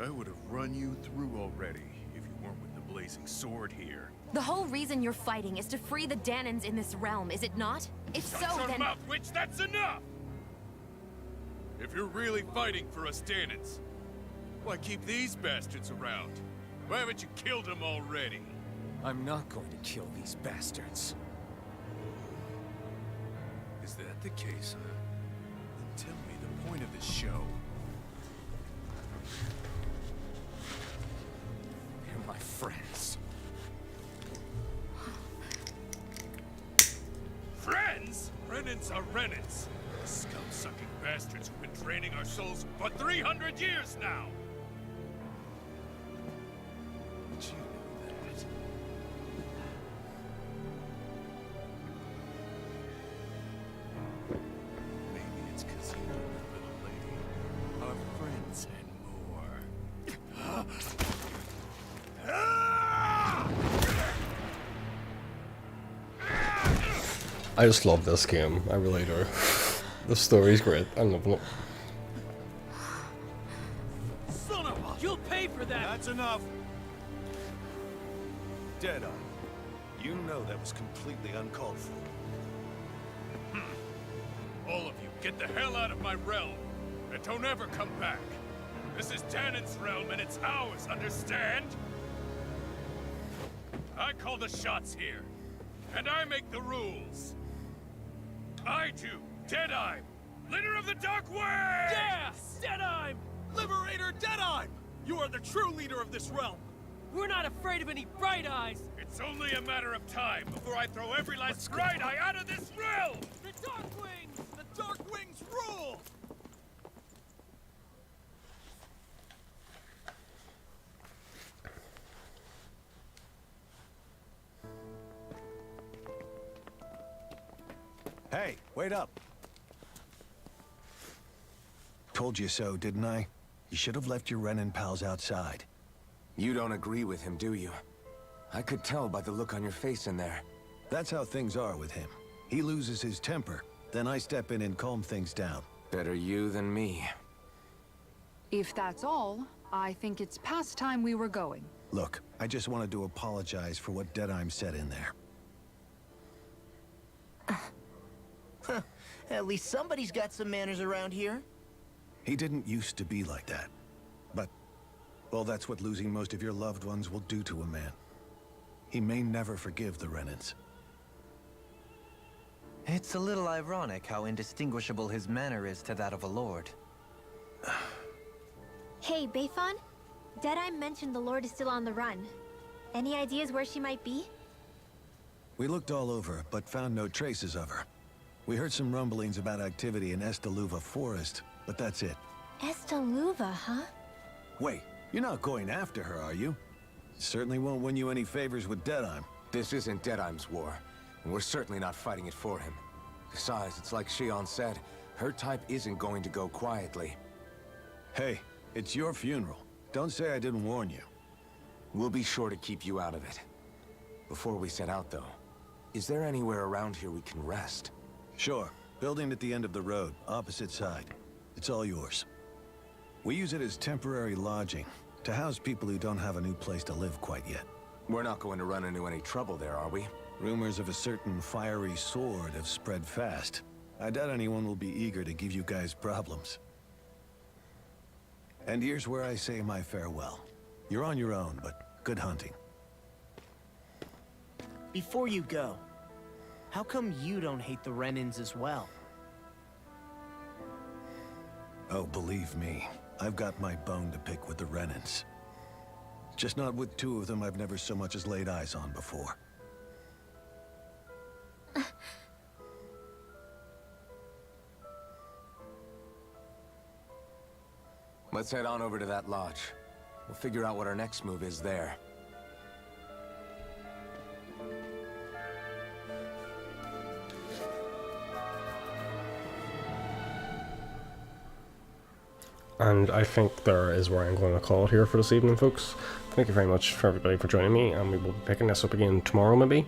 I would have run you through already if you weren't with the Blazing Sword here. The whole reason you're fighting is to free the Danans in this realm, is it not? If Shut so, your then... mouth, witch! That's enough! If you're really fighting for us Danans, why keep these bastards around? Why haven't you killed them already? I'm not going to kill these bastards. Is that the case, huh? Then tell me the point of this show. They're my friends. Friends? Renans are Renans. The scum-sucking bastards who've been draining our souls for 300 years now! But you know that. Maybe it's 'cause you, little lady, are friends and more. I just love this game. I really do. The story's great. I'm loving it. Son of a... You'll pay for that! That's enough! Deadeye, you know that was completely uncalled for. All of you, get the hell out of my realm! And don't ever come back! This is Danan's realm and it's ours, understand? I call the shots here. And I make the rules. I do, Deadeye, leader of the Dark Way! Yeah! Deadeye! Liberator Deadeye! You are the true leader of this realm! We're not afraid of any Bright Eyes! It's only a matter of time before I throw every last Bright Eye out of this realm! The Dark Wings! The Dark Wings rule! Hey, wait up. Told you so, didn't I? You should have left your Renin pals outside. You don't agree with him, do you? I could tell by the look on your face in there. That's how things are with him. He loses his temper, then I step in and calm things down. Better you than me. If that's all, I think it's past time we were going. Look, I just wanted to apologize for what Deadeye said in there. At least somebody's got some manners around here. He didn't used to be like that. But, well, that's what losing most of your loved ones will do to a man. He may never forgive the Renins. It's a little ironic how indistinguishable his manner is to that of a lord. Hey, Bayfon? Deadeye mentioned the Lord is still on the run. Any ideas where she might be? We looked all over, but found no traces of her. We heard some rumblings about activity in Estaluva Forest, but that's it. Estaluva, huh? Wait, you're not going after her, are you? Certainly won't win you any favors with Deadeye. This isn't Deadeye's war, and we're certainly not fighting it for him. Besides, it's like Shion said, her type isn't going to go quietly. Hey, it's your funeral. Don't say I didn't warn you. We'll be sure to keep you out of it. Before we set out, though, is there anywhere around here we can rest? Sure. Building at the end of the road, opposite side. It's all yours. We use it as temporary lodging, to house people who don't have a new place to live quite yet. We're not going to run into any trouble there, are we? Rumors of a certain fiery sword have spread fast. I doubt anyone will be eager to give you guys problems. And here's where I say my farewell. You're on your own, but good hunting. Before you go, how come you don't hate the Renins as well? Oh, believe me, I've got my bone to pick with the Renins. Just not with two of them I've never so much as laid eyes on before. Let's head on over to that lodge. We'll figure out what our next move is there. And I think there is where I'm going to call it here for this evening, folks. Thank you very much for everybody for joining me, and we will be picking this up again tomorrow maybe,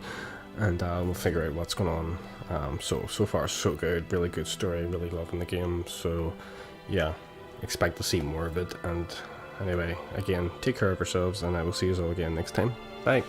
and we'll figure out what's going on. So far so good, really good story, really loving the game, so yeah, expect to see more of it. And anyway, again, take care of yourselves, and I will see you all again next time. Bye.